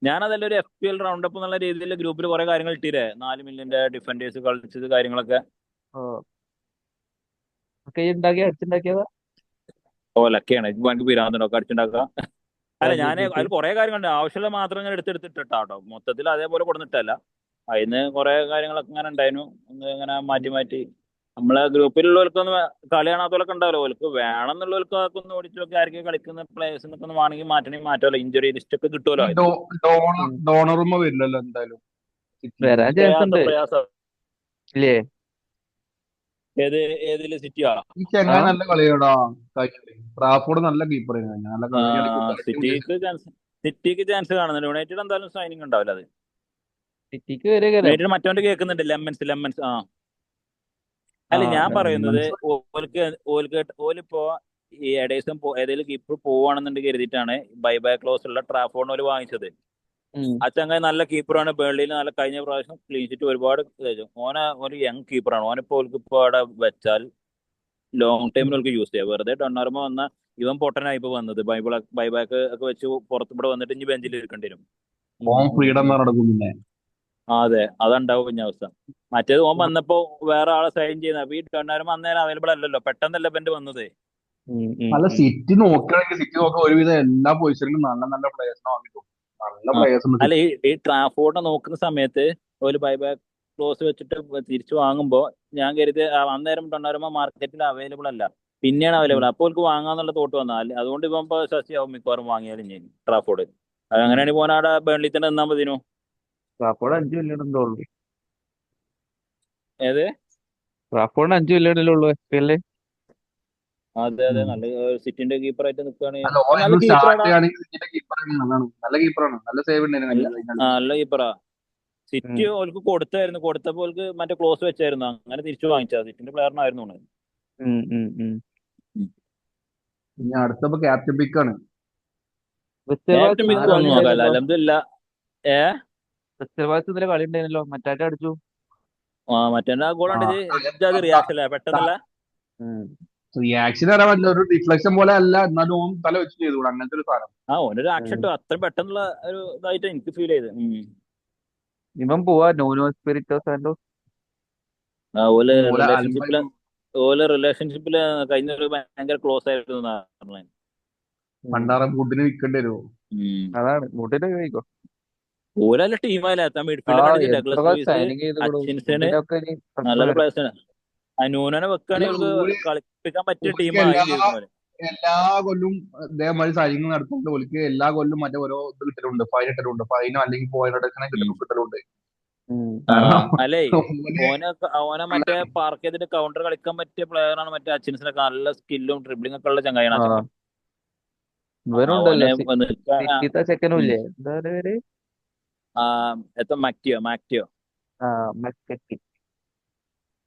ഞാനതല്ല ഒരു FPL റൗണ്ട് അപ്പ് എന്നുള്ള രീതിയിൽ ഗ്രൂപ്പിൽ കുറെ കാര്യങ്ങൾ ഇട്ടില്ലേ, 4 മില്യന്റെ ഡിഫൻഡേഴ്സ് കളിച്ചത് കാര്യങ്ങളൊക്കെ. ഒക്കെ ഉണ്ടാക്കി അടിച്ചുണ്ടാക്കിയതാ. ഓലൊക്കെയാണ് എനിക്ക് പിരാന്തനൊക്കെ അടിച്ചുണ്ടാക്കുക. അല്ല ഞാൻ ChatGPT. അതിൽ കുറെ കാര്യങ്ങളുണ്ട്, ആവശ്യമുള്ള മാത്രം ഞാൻ എടുത്തിട്ടാട്ടോ, മൊത്തത്തിൽ അതേപോലെ കൊടുത്തിട്ടല്ല. അതിന് കുറെ കാര്യങ്ങളൊക്കെ ഇങ്ങനെ ഉണ്ടായിരുന്നു, ഇങ്ങനെ മാറ്റി മാറ്റി. നമ്മളെ ഗ്രൂപ്പിലുള്ളവർക്കൊന്ന് കളി കാണാത്തവരൊക്കെ ഉണ്ടാവല്ലോ, ഓർക്ക് വേണമെന്നുള്ളവർക്ക് അതൊക്കെ ഒന്ന് ഓടിച്ചു നോക്കി ആർക്കും കളിക്കുന്ന പ്ലേയേഴ്സിനൊക്കെ ഒന്ന് വേണമെങ്കിൽ മാറ്റണമെങ്കിൽ മാറ്റുമല്ലോ, ഇഞ്ചുറി ലിസ്റ്റ് ഒക്കെ കിട്ടുമല്ലോ. ഈ ഡോണറുമ്മ വരില്ലല്ലോ എന്തായാലും സിറ്റിക്ക്. വരാൻ ചാൻസ് ഉണ്ട് പ്രയാസം ഇല്ലേ? ഏത് ഏതില് സിറ്റിയാ? ഈ ചെങ്ങായി നല്ല കളിയോടാ കഴിഞ്ഞ റാഫോർഡ് നല്ല കീപ്പർ നല്ല സിറ്റിക്ക് ചാൻസ് കാണുന്നുണ്ട്. യുണൈറ്റഡ് എന്തായാലും സൈനിങ് ഉണ്ടാവില്ല. അത് സിറ്റിക്ക് വരെ യുണൈറ്റഡ് മറ്റവന്റെ കേൾക്കുന്നുണ്ട്, ലെമൻസ്. അല്ല ഞാൻ പറയുന്നത് ഓലിപ്പോ ഈ എഡേഴ്സും ഏതെങ്കിലും കീപ്പർ പോവാണെന്നുണ്ടെങ്കിൽ കരുതിയിട്ടാണ് ബൈബാക്ക് ക്ലോസ് ഉള്ള ട്രാഫോർഡ് ഓല് വാങ്ങിച്ചത്. ആ ചങ്ങായി നല്ല കീപ്പറാണ്, ബേർലിയിൽ നല്ല കഴിഞ്ഞ പ്രാവശ്യം ക്ലീൻ ഷീറ്റ് ഒരുപാട് ഒരു യങ് കീപ്പറാണ്. ഓനിപ്പോ ഓൽക്കിപ്പോ അവിടെ വെച്ചാൽ ലോങ് ടൈമിൽ ഓൽക്ക് യൂസ് ചെയ്യാം. വെറുതെ ടൊണ്ണാറുമ്പോ വന്ന ഇവൻ പൊട്ടനായി ഇപ്പൊ വന്നത്, ബൈബാക്ക് ഒക്കെ വെച്ച് പുറത്ത് ഇവിടെ വന്നിട്ട് ഇനി ബെഞ്ചിൽ ഇരിക്കേണ്ടി വരും. ഓൻ ഫ്രീഡം നടക്കും പിന്നെ. അതെ, അതുണ്ടാവും പിന്നെ അവസ്ഥ. മറ്റേത് ഓൻ വന്നപ്പോ വേറെ ആളെ സൈൻ ചെയ്യുന്ന, അപ്പൊ ഈ ടൊണ്ണാറുമ്പോ അന്നേരം അവൈലബിൾ അല്ലല്ലോ, പെട്ടെന്നല്ല ബെന്റ് വന്നത്. അല്ല സിറ്റി നോക്കുകയാണെങ്കിൽ സിറ്റി നോക്കുക ഒരുവിധം എല്ലാ പൊസിഷനിലും നല്ല നല്ല പ്ലേയേഴ്സിനെ വാങ്ങിട്ടു. നല്ല പ്ലേയേഴ്സ് അല്ല ഈ ട്രാൻസ്പോർട്ട് നോക്കുന്ന സമയത്ത് ഒരു ബൈബാക്ക് ക്ലോസ് വെച്ചിട്ട് തിരിച്ചു വാങ്ങുമ്പോ ഞാൻ കരുതി അന്നേരം ടൊണ്ണാറുമ്പോ മാർക്കറ്റിൽ അവൈലബിൾ അല്ല, പിന്നെയാണ് അവൈലബിൾ. അപ്പോൾ അവർക്ക് വാങ്ങാന്നുള്ള തോട്ട് വന്നാൽ അതുകൊണ്ട് ഇപ്പം ഇപ്പൊ ശശിയാവും മിക്കവാറും വാങ്ങിയാലും ഞാൻ ട്രാഫോർഡ്. അത് അങ്ങനെയാണ് പോകാൻ അവിടെ ബേൺലി തന്നെ നിന്നാ മതിനോ. റാഫോർഡ് 5 മില്യൺ ഉണ്ടോ ഉള്ളു. ഏത് റാഫോർഡ് 5 മില്യണല്ലേ ഉള്ളൂ FPL. അതെ നല്ല സിറ്റിന്റെ കീപ്പറായിട്ട് നിൽക്കുകയാണെങ്കിൽ അല്ല ഓൻ നല്ല സ്റ്റാർട്ട് കീപ്പറാടാ. ചെയ്യുകയാണെങ്കിൽ സിറ്റിന്റെ കീപ്പറാണ് നല്ല കീപ്പറാണ്, നല്ല സേവ് ഉണ്ടായിരുന്നു. നല്ല കീപ്പറാ. സിറ്റി ഓൾക്ക് കൊടുത്തപ്പോ ഓൾക്ക് മറ്റേ ക്ലോസ് വെച്ചായിരുന്നു, അങ്ങനെ തിരിച്ചു വാങ്ങിച്ചാ സിറ്റിന്റെ പ്ലെയറിനായിരുന്നു. ഇനി അടുത്തപ്പോ ക്യാപ്റ്റൻ പിക്കാണ്. ക്യാപ്റ്റൻ പിക്ക് ഒന്നും നോക്കാല്ല, അൽഹംദുലില്ലാ. ഇന്നലെ കളി ഉണ്ടായിരുന്നല്ലോ, മറ്റാറ്റ അടിച്ചു. മറ്റേ ഗോൾ ഉണ്ട്, റിയാക്ഷൻ അല്ലേ പെട്ടെന്നുള്ള റിയാക്ഷൻ പറയാൻ പറ്റില്ല, ഒരു ഡിഫ്ലക്ഷൻ പോലെ അല്ല, എന്നാലും ഓൻ തല വെച്ച് ചെയ്തു അങ്ങനത്തെ ഒരു സാധനം. ഓനൊരു ആക്ഷൻ ഇട്ടു, അത്ര പെട്ടെന്നുള്ള ഒരു ഇതായിട്ട് എനിക്ക് ഫീൽ ചെയ്ത്. ഇവൻ പോവാ നോനോ സ്പിരിറ്റോ സാന്റോ. ഓല് റിലേഷൻഷിപ്പില് കഴിഞ്ഞ ഒരു ഭയങ്കര ക്ലോസ് ആയിരുന്നു. പണ്ടാറ ഫുഡിന് വിൽക്കേണ്ടി വരുമോ? അതാണ് മുട്ടിന്റെ കഴിക്കോ. ഓരല്ല ടീമായാലും നല്ല പ്ലേയേഴ്സാണ്. നൂനനെ വെക്കുകയാണെങ്കിൽ കളിപ്പിക്കാൻ പറ്റിയ ടീമായി. എല്ലാ കൊല്ലും ഇതേമാതിരി സൈനിങ് നടത്തുന്നുണ്ട്. ഓൾക്ക് എല്ലാ കൊല്ലും മറ്റേ ഓരോ ഇത് കിട്ടലുണ്ട്, ഫൈൻ ഇട്ടലുണ്ട്, ഫൈനോ അല്ലെങ്കിൽ പോയിന്റ് റിഡക്ഷനെ കിട്ടലുണ്ട്. അല്ലേ ഓനെ മറ്റേ പാർക്ക് ചെയ്തിട്ട് കൗണ്ടർ കളിക്കാൻ പറ്റിയ പ്ലെയർ ആണ് മറ്റേ അച്ചിൻസിനൊക്കെ. നല്ല സ്കില്ലും ഡ്രിബ്ലിംഗ് ഒക്കെ ഉള്ള ചങ്ങായിയാണ്.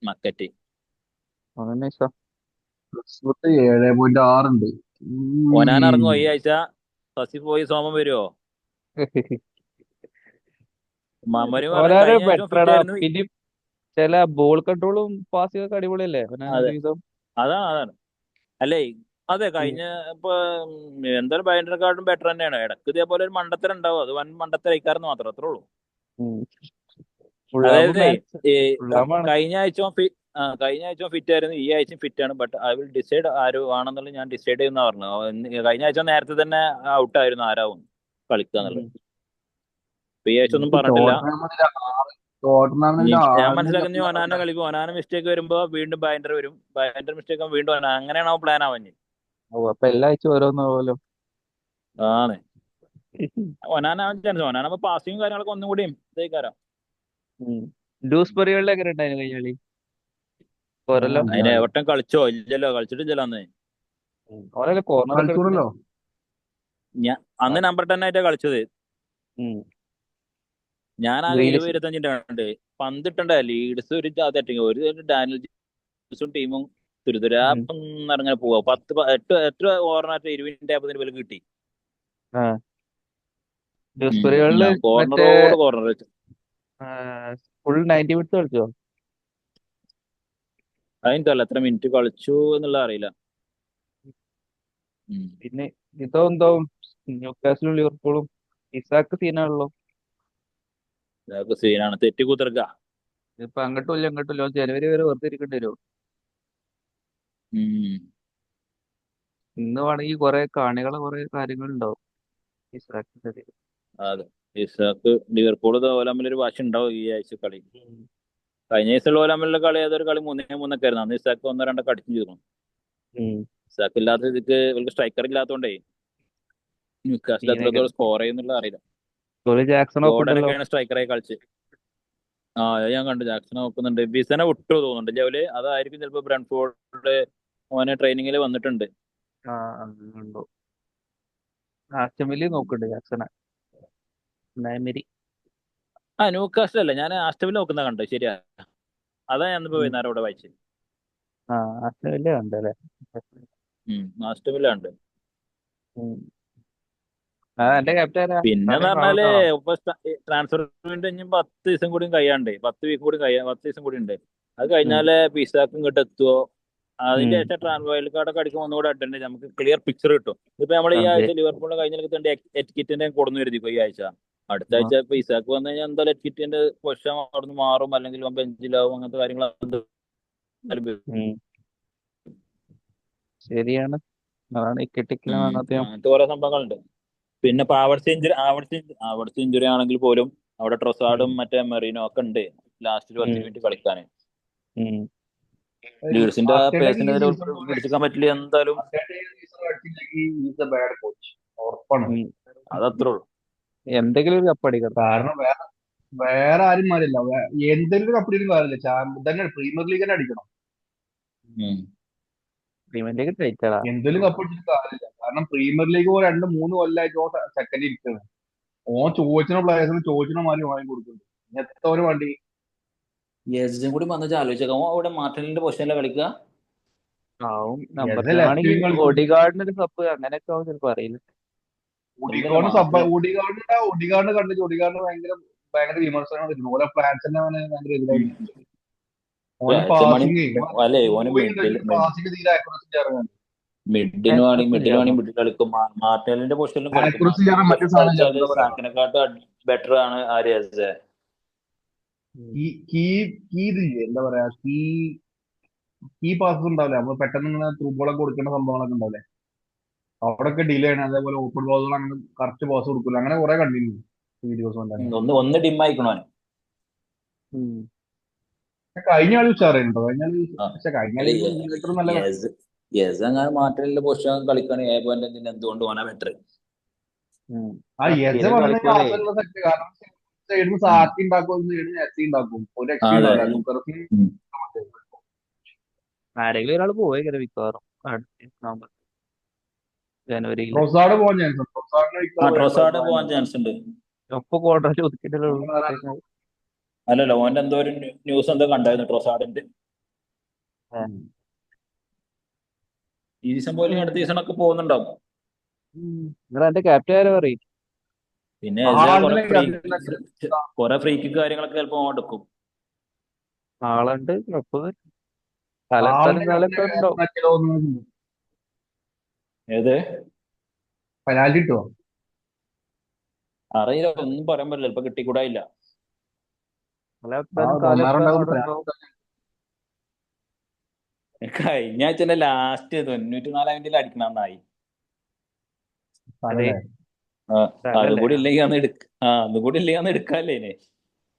മക്കറ്റി 7.6 ഉണ്ട്. ഓനാൻ ഇറങ്ങുമോ ഈ ആഴ്ച? സസി പോയി സോമം വരുമോ? പിന്നെ ചില ബോൾ കൺട്രോളും പാസിംഗ് ഒക്കെ അടിപൊളിയല്ലേ. അതാണ് അല്ലേ. അതെ, കഴിഞ്ഞ ഇപ്പൊ എന്തായാലും ബൈൻഡർക്കാർഡും ബെറ്റർ തന്നെയാണ്. ഇടക്ക് ഇതേപോലെ ഒരു മണ്ടത്തരം ഉണ്ടാവും, അത് വൻ മണ്ടത്തരക്കാരെന്ന് മാത്രം, അത്രേ ഉള്ളൂ. അതായത് കഴിഞ്ഞ ആഴ്ച ഫിറ്റ് ആയിരുന്നു, ഈ ആഴ്ച ഫിറ്റ് ആണ്. ബട്ട് ഐ വിൽ ഡിസൈഡ് ആര് ആണെന്നുള്ളത് ഞാൻ ഡിസൈഡ് ചെയ്യുന്ന പറഞ്ഞു. കഴിഞ്ഞ ആഴ്ച നേരത്തെ തന്നെ ഔട്ടായിരുന്നു ആരാവും കളിക്കുക എന്നുള്ളത്. ഈ ആഴ്ച ഒന്നും പറഞ്ഞിട്ടില്ല. ഞാൻ മനസ്സിലാക്കുന്ന ഒനാന കളിക്കും, ഒനാന മിസ്റ്റേക്ക് വരുമ്പോ വീണ്ടും ബൈൻഡർ വരും, ബൈൻഡർ മിസ്റ്റേക്ക് വീണ്ടും അങ്ങനെയാണ് അവൻ പ്ലാൻ ആവാൻ. എല്ലാ ആഴ്ച ഓരോന്നോ ആണ് ഒനാന പാസിംഗ് കാര്യങ്ങളൊക്കെ ഒന്നും കൂടിയും ഇതേക്കാരം. ഡൂസ്ബറികളിൽ എങ്ങനെ ഉണ്ടായിരുന്നു കഴിഞ്ഞ കളി? അതിന് എവർട്ടൻ കളിച്ചോ? ഇല്ലല്ലോ, കളിച്ചിട്ടില്ലല്ലോ അന്ന്. അന്ന് നമ്പർ 10 ആയിട്ടാ കളിച്ചത്. ഞാൻ ആകെ 20-25 ഉണ്ട് പന്തിട്ടണ്ടേ. ലീഡ്സ് ഒരു ഡാനിയൽ ജെയിംസും ടീമും തുരുതുരാങ്ങനെ പോവാ. 8 ഓവറിനകത്ത് 20-50 പേര് കിട്ടി. ഫുൾ 90 മിനിറ്റ്സ് കളിച്ചോ? അതെനിക്കല്ല എത്ര മിനിറ്റ് കളിച്ചു എന്നുള്ള അറിയില്ല. ഉം. പിന്നെ ഇതോ എന്തോ ന്യൂകാസിലും ലിവർപൂളും ഇസാക്ക് സീനാണല്ലോ. ഇതൊക്കെ സീനാണ്, തെറ്റി കുതിർക്ക. ഇപ്പൊ അങ്ങോട്ടും ഇല്ല അങ്ങോട്ടും ഇല്ല, ജനുവരി വരെ വെറുതെ ഇരിക്കേണ്ടി വരും. ഇന്ന് വേണമെങ്കിൽ കുറെ കാണികളെ കുറെ കാര്യങ്ങളുണ്ടാവും ഇസാക്കിന്റെ ഇതില്. അതെ, ഇസാക്ക് ലിവർപൂൾ ഓല തമ്മിലൊരു വാശി ഉണ്ടാവും ഈ ആഴ്ച കളി. കഴിഞ്ഞ ദിവസമുള്ള ഓല തമ്മിലുള്ള കളി ഏതൊരു കളി 3-3 ആയിരുന്നു. അന്ന് ഇസാക്ക് 1-2 അടിച്ചു ചെയ്തു. ഇസാക്ക് ഇല്ലാത്ത ഇതിക്ക് ഇവർക്ക് സ്ട്രൈക്കർ ഇല്ലാത്തതുകൊണ്ടേ ന്യൂക്കാസിൽ സീനൊക്കെ എത്രത്തോളം സ്കോർ ചെയ്യുന്നുള്ള അറിയില്ല. ജോളി ജാക്സൺ ഒക്കെ ഉണ്ടല്ലോ. ഗോർഡനൊക്കെയാണ് സ്ട്രൈക്കറായി കളിച്ച്. അത് ഞാൻ കണ്ടു, ജാക്സനെ നോക്കുന്നുണ്ട്. ബിസനെ വിട്ടു തോന്നുന്നുണ്ട് ജോലി. അതായിരിക്കും ചിലപ്പോൾ ബ്രണ്ട്ഫോർഡ് ഓനെ ട്രെയിനിങ്ങിൽ വന്നിട്ടുണ്ട്. ഉണ്ടോ ആസ്റ്റൺ വില്ല നോക്കുന്നുണ്ട് ജാക്സനെ. നയമരി ന്യൂക്കാസിൽ അല്ല, ഞാൻ ആസ്റ്റവിൽ നോക്കുന്ന കണ്ടു. ശരിയാ, അതാ ഞാൻ ഇന്നിപ്പോ വൈകുന്നേരം ഇവിടെ വായിച്ചത്. ആസ്റ്റൺ വില്ല കണ്ടല്ലേ. ആസ്റ്റവില്ല ഉണ്ട്. എന്റെ ക്യാപ്റ്റൻ പിന്നെ പറഞ്ഞാല് ഇപ്പൊ ട്രാൻസ്ഫർ വിൻഡോ ഇനി 10 ദിവസം കൂടി കഴിയാണ്ട്, 10 വീക്ക് കൂടി 10 ദിവസം കൂടി ഉണ്ട്. അത് കഴിഞ്ഞാല് പിസാക്ക് ഇങ്ങോട്ട് എത്തുവോ, അതിന്റെ ശേഷം വൈൽഡ് കാർഡൊക്കെ അടിക്കുമ്പോൾ ഒന്നുകൂടെ അഡ്വാൻറ്റേജ്, നമുക്ക് ക്ലിയർ പിക്ചർ കിട്ടും. ഇപ്പൊ നമ്മൾ ഈ ആഴ്ച ലിവർപൂളിന് കഴിഞ്ഞ എറ്റിക്കിറ്റിന്റെ കൊടുന്നു വരുത്തിക്കോ ഈ ആഴ്ച. അടുത്ത ആഴ്ച ഇപ്പൊ ഇസാക്ക് വന്നു കഴിഞ്ഞാൽ എന്തായാലും എറ്റിക്കിറ്റിന്റെ പൊസിഷൻ അവിടുന്ന് മാറും, അല്ലെങ്കിൽ ബെഞ്ചിലാവും, അങ്ങനത്തെ കാര്യങ്ങൾ ശരിയാണ്. അങ്ങനത്തെ ഓരോ സംഭവങ്ങളുണ്ട്. പിന്നെ ഇപ്പൊ ആവർത്തി ഇഞ്ചുറി ആണെങ്കിൽ പോലും അവിടെ ട്രൊസാർഡും മറ്റേ മെറീനോ ഒക്കെ ഉണ്ട് ലാസ്റ്റ് 10 മിനിറ്റ് കളിക്കാൻ. ലീഡ്സിന്റെ പേഴ്സിനെതിരെ പിടിച്ചിക്കാൻ പറ്റില്ല എന്തായാലും. അതത്രേ ഉള്ളൂ. എന്തെങ്കിലും ഒരു കപ്പടിക്കണം. കാരണം വേറെ ആരും മാറില്ല. എന്തെങ്കിലും കപ്പടിയിട്ട് കാര്യമില്ല. തന്നെ പ്രീമിയർ ലീഗ് തന്നെ അടിക്കണം. പ്രീമിയർ ലീഗ് ടൈറ്റാടാ. എന്തെങ്കിലും കപ്പടിച്ചിട്ട് കാര്യമില്ല. കാരണം പ്രീമിയർ ലീഗ് 2-3 കൊല്ലമായിട്ട് ഓ സെക്കൻഡ് ഇരിക്കുന്നത്. ഓൻ ചോദിച്ചിന പ്ലേയേഴ്സിന് ചോദിച്ചിന മാതിരി വാങ്ങി കൊടുക്കുന്നുണ്ട്. എത്ര ഒരു വണ്ടി യെസും കൂടി വന്നു ആലോചിച്ചേക്കാം. അവിടെ മാർട്ടിനിന്റെ പൊസിഷനിലെ കളിക്കുക ആവും. നമ്പർ ഒഡിഗാർഡിന് ഒരു സബ് അങ്ങനെയൊക്കെ ആവും ചിലപ്പോ, അറിയില്ല. ഒഡിഗാർഡ് കണ്ടിട്ട് ഒഡിഗാർഡ് ഭയങ്കര വിമർശനം വരുന്നു. ഓരോ ഫ്രാൻസ് തന്നെ അവന് ഭയങ്കര എതിരായിട്ടുണ്ട്. ഓന് പാസിംഗ് തീരെ ആക്യുറസി ഇറങ്ങുന്നുണ്ട്. മിഡിൽ കളിക്കും. മാർട്ടിനലിന്റെ പൊസിഷനിലും കളിക്കും. സാക്കിനെക്കാട്ടും ബെറ്റർ ആണ് ആര്യ. എന്താ പറയാ, കീ പാസസ് ഉണ്ടാവില്ലേ, നമ്മൾ പെട്ടെന്ന് ഇങ്ങനെ ത്രൂ ബോളൊക്കെ കൊടുക്കേണ്ട സംഭവങ്ങളൊക്കെ ഉണ്ടാവില്ലേ, അവിടെയൊക്കെ ഡിലേ ആണ്. അതേപോലെ ഓപ്പൺ ബോളുകൾ അങ്ങനെ കറക്റ്റ് പാസ് കൊടുക്കില്ല. അങ്ങനെ കുറെ കണ്ടിരുന്നു വീഡിയോസ്. ഒന്ന് ഡിം ആയിക്കണോ. കഴിഞ്ഞ കളി ഉഷാറായിട്ടുണ്ടോ? കഴിഞ്ഞ കളി നല്ല അങ്ങനെ മാർട്ടിനലിന്റെ പൊസിഷൻ കളിക്കാൻ എന്തുകൊണ്ട് പോകാനാ ബെറ്റർ. സൈഡിൽ സാക്കി ഉണ്ടാക്കും, സൈഡിൽ എത്തി ഉണ്ടാക്കും. ഒരു ആരെങ്കിലും ഒരാൾ പോയി മിക്കവാറും ജനുവരിയിൽ. ട്രൊസാർഡ് പോകാൻ ചാൻസ് ഉണ്ട്. ഒപ്പം കോൺട്രാക്ട് ഒതുക്കിട്ടല്ലോ. അല്ലല്ല, ഓന്റെ എന്തോ ഒരു ന്യൂസ് എന്തോ കണ്ടായിരുന്നു ട്രൊസാർഡിന്റെ. ഈ സീസൺ പോലെ അടുത്ത സീസൺ ഒക്കെ പോകുന്നുണ്ടാവും. എന്റെ ക്യാപ്റ്റൻ ആരോ പറയും. പിന്നെ കൊറേ ഫ്രീ കിക്ക് കാര്യങ്ങളൊക്കെ ചിലപ്പോ എടുക്കും. ആളുണ്ട് ഏത് പെനാൽറ്റി കിട്ടുമോ അറിയില്ല, ഒന്നും പറയാൻ പറ്റില്ല. ചിലപ്പോ കിട്ടിക്കൂടായില്ല. കഴിഞ്ഞ ആഴ്ച ലാസ്റ്റ് 94 മിനിറ്റിൽ അടിക്കണമെന്നായി. അതും കൂടി ഇല്ലെങ്കിൽ അന്ന് എടുക്കാല്ലേ.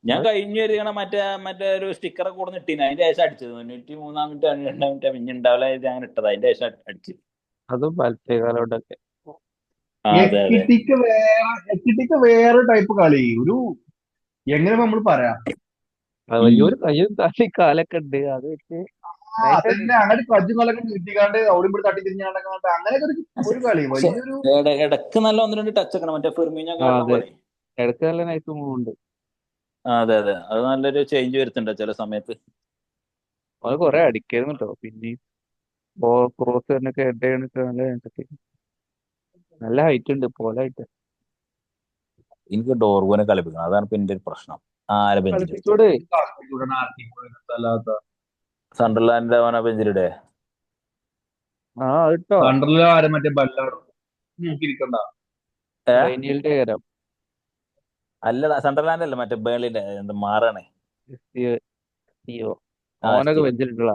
ഞാൻ കഴിഞ്ഞ വരികയാണ് മറ്റേ ഒരു സ്റ്റിക്കറെ കൂടെ ഇട്ടീന്. അതിന്റെ ശേഷം അടിച്ചത് 93 മിനിറ്റ് 92 മിനിറ്റ് പിന്നെ ഉണ്ടാവില്ല അങ്ങനെ ഇട്ടത്. അതിന്റെ ശേഷം അടിച്ചു. അതും വേറെ ടൈപ്പ് കളി. ഒരു എങ്ങനെ നമ്മൾ പറയാം, വലിയൊരു കയ്യും കാലൊക്കെ ഉണ്ട്. അത് വെച്ച് അങ്ങനെ കജ്ജുകളൊക്കെ കിട്ടിക്കാണ്ട് അവിടെ ഇവിടെ തട്ടി തിരിഞ്ഞാണ്ട് അങ്ങനെയൊക്കെ ഒരു കളി. വലിയൊരു ഇടക്ക് നല്ല 1-2 ടച്ച് ഒക്കെ മറ്റേ ഫിർമീനോ. ഇടക്ക് നല്ല നൈസ് മൂവ് ഉണ്ട്. അതെ, അത് നല്ലൊരു ചേഞ്ച് വരുത്തുന്നുണ്ട് ചില സമയത്ത്. അത് കൊറേ അടിക്കായിരുന്നു കേട്ടോ. പിന്നെ ക്രോസ് തന്നെ നല്ല ഹൈറ്റ് ഉണ്ട്. പോലായിട്ട് എനിക്ക് ഡോർഗുനെ കളിപ്പിക്കണം. അതാണ് ഇപ്പൊ എന്റെ ഒരു പ്രശ്നം. സണ്ടർലാൻഡ് അവനെ ബെഞ്ചിലിടെ. ആ ഇട്ടോ സണ്ടറിൽ ആരും മറ്റേ ബല്ലാട് നോക്കിയിരിക്കണ്ട. ഏ ഡൈനിയലിന്റെ കയറാം. അല്ല, സണ്ടർലാൻഡ് അല്ല, മറ്റേ ബേർലിന്റെ എന്താ മാറാണേ. സ്റ്റീവോ ആ ഓനൊക്കെ സ്റ്റീവ്. വെച്ചിട്ടുള്ള.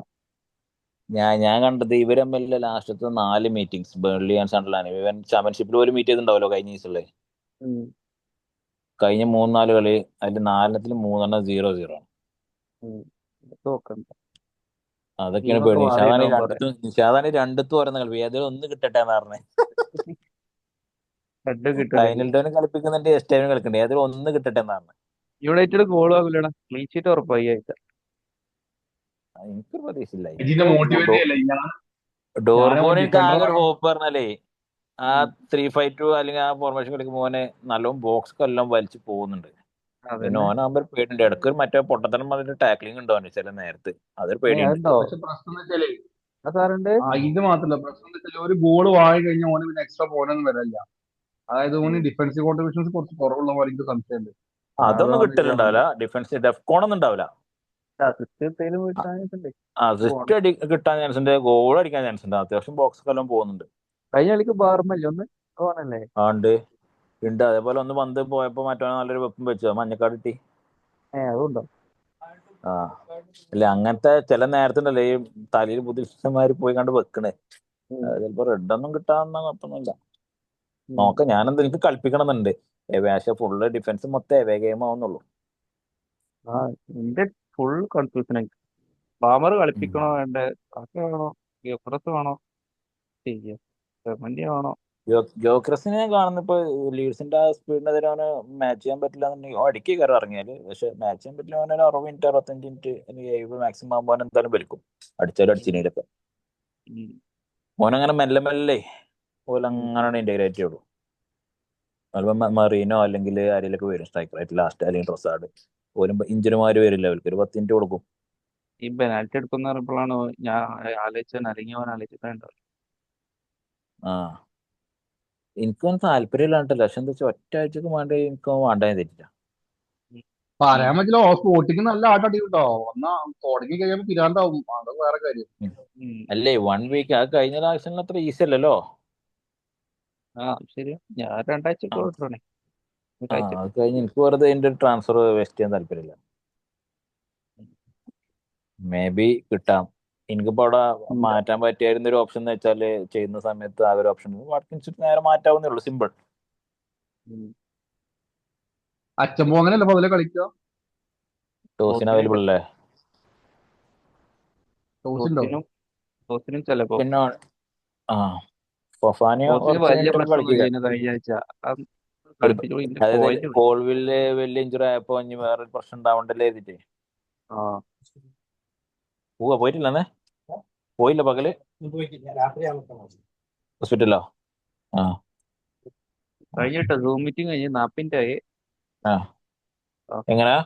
ഞാൻ കണ്ടത് ഇവര് തമ്മിലുള്ള ലാസ്റ്റത്തെ 4 മീറ്റിംഗ്സ്, ബേർലി ആൻഡ് സണ്ടർലാൻഡ്. ഇവൻ ചാമ്പ്യൻഷിപ്പിൽ ഒരു മീറ്റ് ചെയ്തിട്ടുണ്ടാവല്ലോ കഴിഞ്ഞ സീസണില്. കഴിഞ്ഞ 3-4 കളി അതിൽ 4 3 0-0 ആണ്. നോക്കണ്ട അതൊക്കെയാണ് ടീമൊക്കെ പേടി. മാറിയിട്ടുണ്ടാവും പറയാം. നിഷാദാണ് രണ്ടത്തും ഓരോന്ന് കളി, ഏതെങ്കിലും ഒന്ന് കിട്ടട്ടെ എന്ന് പറഞ്ഞേ. ഹെഡ് കിട്ടണെങ്കിൽ ഫൈനൽ ടൈമിന് കളിപ്പിക്കുന്നുണ്ട്, എസ് ടൈമിന് കളിക്കണ്ടേ, ഏതെങ്കിലും ഒന്ന് കിട്ടട്ടെ എന്ന് പറഞ്ഞേ. യുണൈറ്റഡ് ഗോൾ ആവില്ലടാ, ക്ലീൻ ഷീറ്റ് ഉറപ്പായി ആയിട്ട്. എനിക്കൊരു പ്രതീക്ഷയില്ല. ഇതിന്റെ മോട്ടിവേറ്റ് ചെയ്യല്ലേ ഞാൻ ഡോർബോന് എനിക്ക് ആകെ ഒരു ഡിഫൻഡർ ഹോപ്പ് പറഞ്ഞാലേ ആ 3-5-2 അല്ലെങ്കിൽ ആ ഫോർമേഷൻ കളിക്കുമ്പോൾ ഓനെ നല്ലോണം ബോക്സ് എല്ലാം വലിച്ചു പോകുന്നുണ്ട്. പിന്നെ അതന്നെ. ഓനാകുമ്പോൾ പേടിയുണ്ട്, ഇടയ്ക്ക് ഒരു മറ്റേ പൊട്ടത്തരം പറഞ്ഞിട്ട് ടാക്ലിംഗ് ഉണ്ടോ ചില നേരത്ത്, അതൊരു പേടിയുണ്ട്. അതുണ്ടോ പക്ഷെ പ്രശ്നം എന്ന് വെച്ചാലേ അതാറുണ്ട്. ഇത് മാത്രല്ല പ്രശ്നം എന്ന് വെച്ചാൽ ഒരു ഗോൾ വാങ്ങി കഴിഞ്ഞാൽ ഓന് പിന്നെ എക്സ്ട്രാ പോകാനൊന്നും വരില്ല. അതായത് ഓന് ഡിഫൻസീവ് കോൺട്രിബ്യൂഷൻസ് കുറച്ച് കുറവുള്ള പോലെ എനിക്ക് സംശയമുണ്ട്. അതൊന്നും കിട്ടലുണ്ടാവില്ല, ഡിഫൻസ് ഡെഫ്കോണൊന്നും ഉണ്ടാവില്ല. അസിസ്റ്റ് എത്തേലും കിട്ടാനിട്ടുണ്ട്. അസിസ്റ്റ് കിട്ടാൻ ചാൻസ് ഉണ്ട്, ഗോൾ അടിക്കാൻ ചാൻസ് ഉണ്ട്, അത്യാവശ്യം ബോക്സ് എല്ലാം പോകുന്നുണ്ട്. കഴിഞ്ഞ കളിക്ക് ബാർമല്ലേ ഒന്ന് ഓണല്ലേ. ഉണ്ട് ഉണ്ട്. അതേപോലെ ഒന്ന് പന്ത് പോയപ്പോ മറ്റോ നല്ലൊരു വെപ്പം വെച്ചു, മഞ്ഞക്കാട് കിട്ടി. അതുണ്ടോ. ആ അല്ല, അങ്ങനത്തെ ചില നേരത്തുണ്ടല്ലേ ഈ തലയിൽ ബുദ്ധിമാര് പോയി കണ്ട് വെക്കണേ. ചിലപ്പോ റെഡ് ഒന്നും കിട്ടാന്ന കുഴപ്പമൊന്നുമില്ല. നോക്കാം, ഞാനെന്താ എനിക്ക് കളിപ്പിക്കണമെന്നുണ്ട്. പക്ഷെ ഫുള്ള് ഡിഫൻസ് മൊത്തം എവേ ഗെയിം ആവുന്നുള്ളൂ. എന്റെ ഫുൾ കൺഫ്യൂഷൻ ആയി. ബാമർ കളിപ്പിക്കണോ വേണ്ടേ, കാക്ക വേണോ, ഗഫ്രസ് വേണോ, സെമന്റി വേണോ? ജോക്രസിനെ ഞാൻ കാണുന്ന ഇപ്പൊ ലീഡ്സിന്റെ ആ സ്പീഡിനെതിരെ അവന് മാച്ച് ചെയ്യാൻ പറ്റില്ല എന്നുണ്ടെങ്കിൽ അടിക്ക് കയറി ഇറങ്ങിയാല്. പക്ഷെ മാച്ച് ചെയ്യാൻ പറ്റില്ല, അവനൊരു 60 മിനിറ്റ് 65 മിനിറ്റ് അല്ലെങ്കിൽ 70 മാക്സിമം ആകുമ്പോൾ അവൻ എന്തായാലും വലിക്കും, അടിച്ചാലും അടിച്ചിനൊക്കെ. മോനങ്ങനെ മെല്ലെ മെല്ലെ പോലെ അങ്ങനെ ഇന്റഗ്രേറ്റ് ചെയ്യുള്ളൂ. ചിലപ്പോൾ മറീനോ അല്ലെങ്കിൽ ആരെങ്കിലൊക്കെ വരും സ്ട്രൈക്കറായിട്ട് ലാസ്റ്റ്, അല്ലെങ്കിൽ ട്രൊസാർഡ് പോലും ഇഞ്ചുറിമാര് വരില്ല, അവർക്ക് ഒരു 10 മിനിറ്റ് കൊടുക്കും. ഈ പെനാൽറ്റി എടുക്കുന്ന പറയുമ്പോഴാണ് ഞാൻ ആലോചിച്ചത്, അല്ലെങ്കിൽ അവൻ ആലോചിച്ചിട്ടുണ്ടോ. ആ എനിക്കൊന്നും താല്പര്യമില്ലാണ്ടല്ല, പക്ഷെ എന്താ വെച്ചാൽ ഒറ്റ ആഴ്ചക്ക് വേണ്ടി എനിക്ക് വേണ്ടാന്ന് തെറ്റില്ല. പറയാൻ പറ്റില്ല, സ്പോർട്ടിങ് നല്ല ആട്ടടി കിട്ടോ. എന്നാ തുടങ്ങി കഴിയുമ്പോ പിരാന്താവും, അത് വേറെ കാര്യം. അല്ലേ 1 വീക്ക് ആ കഴിഞ്ഞ ആഴ്ചയിൽ അത്ര ഈസി അല്ലല്ലോ. ശരി, ഞാൻ 2 ആഴ്ച വിട്ടണേ. അത് കഴിഞ്ഞ് എനിക്ക് വെറുതെ അതിന്റെ ട്രാൻസ്ഫർ വേസ്റ്റ് ചെയ്യാൻ താല്പര്യമില്ല. മേ ബി കിട്ടാം. എനിക്കിപ്പോ അവിടെ മാറ്റാൻ പറ്റിയായിരുന്ന ഒരു ഓപ്ഷൻ എന്ന് വെച്ചാല് ചെയ്യുന്ന സമയത്ത് ആ ഒരു ഓപ്ഷൻ വാട്കിൻസ് നേരെ മാറ്റാവുന്നേ ഉള്ളൂ, സിമ്പിൾ. അച്ചമ്പോ അങ്ങനെയല്ല മുതലേ കളിക്കുക. ടോസിന് അവൈലബിൾ അല്ലേ? ടോസിനും ചിലപ്പോ പിന്നെ ഫൊഫാനിയോ വലിയ പ്രശ്നം കളിക്കുക. കഴിഞ്ഞ ആഴ്ച അതായത് കോൾവില് വലിയ ഇഞ്ചുറി ആയപ്പോ ഇനി വേറൊരു പ്രശ്നം ഉണ്ടാവണ്ടല്ലേ എഴുതിട്ടേ. പോയിട്ടില്ലെന്നേ, പോയില്ല പകല് ഹോസ്പിറ്റലോ. കഴിഞ്ഞിട്ട് സൂം മീറ്റിംഗ് കഴിഞ്ഞ് 40 മിനിറ്റ് ആയി. എങ്ങനെയാ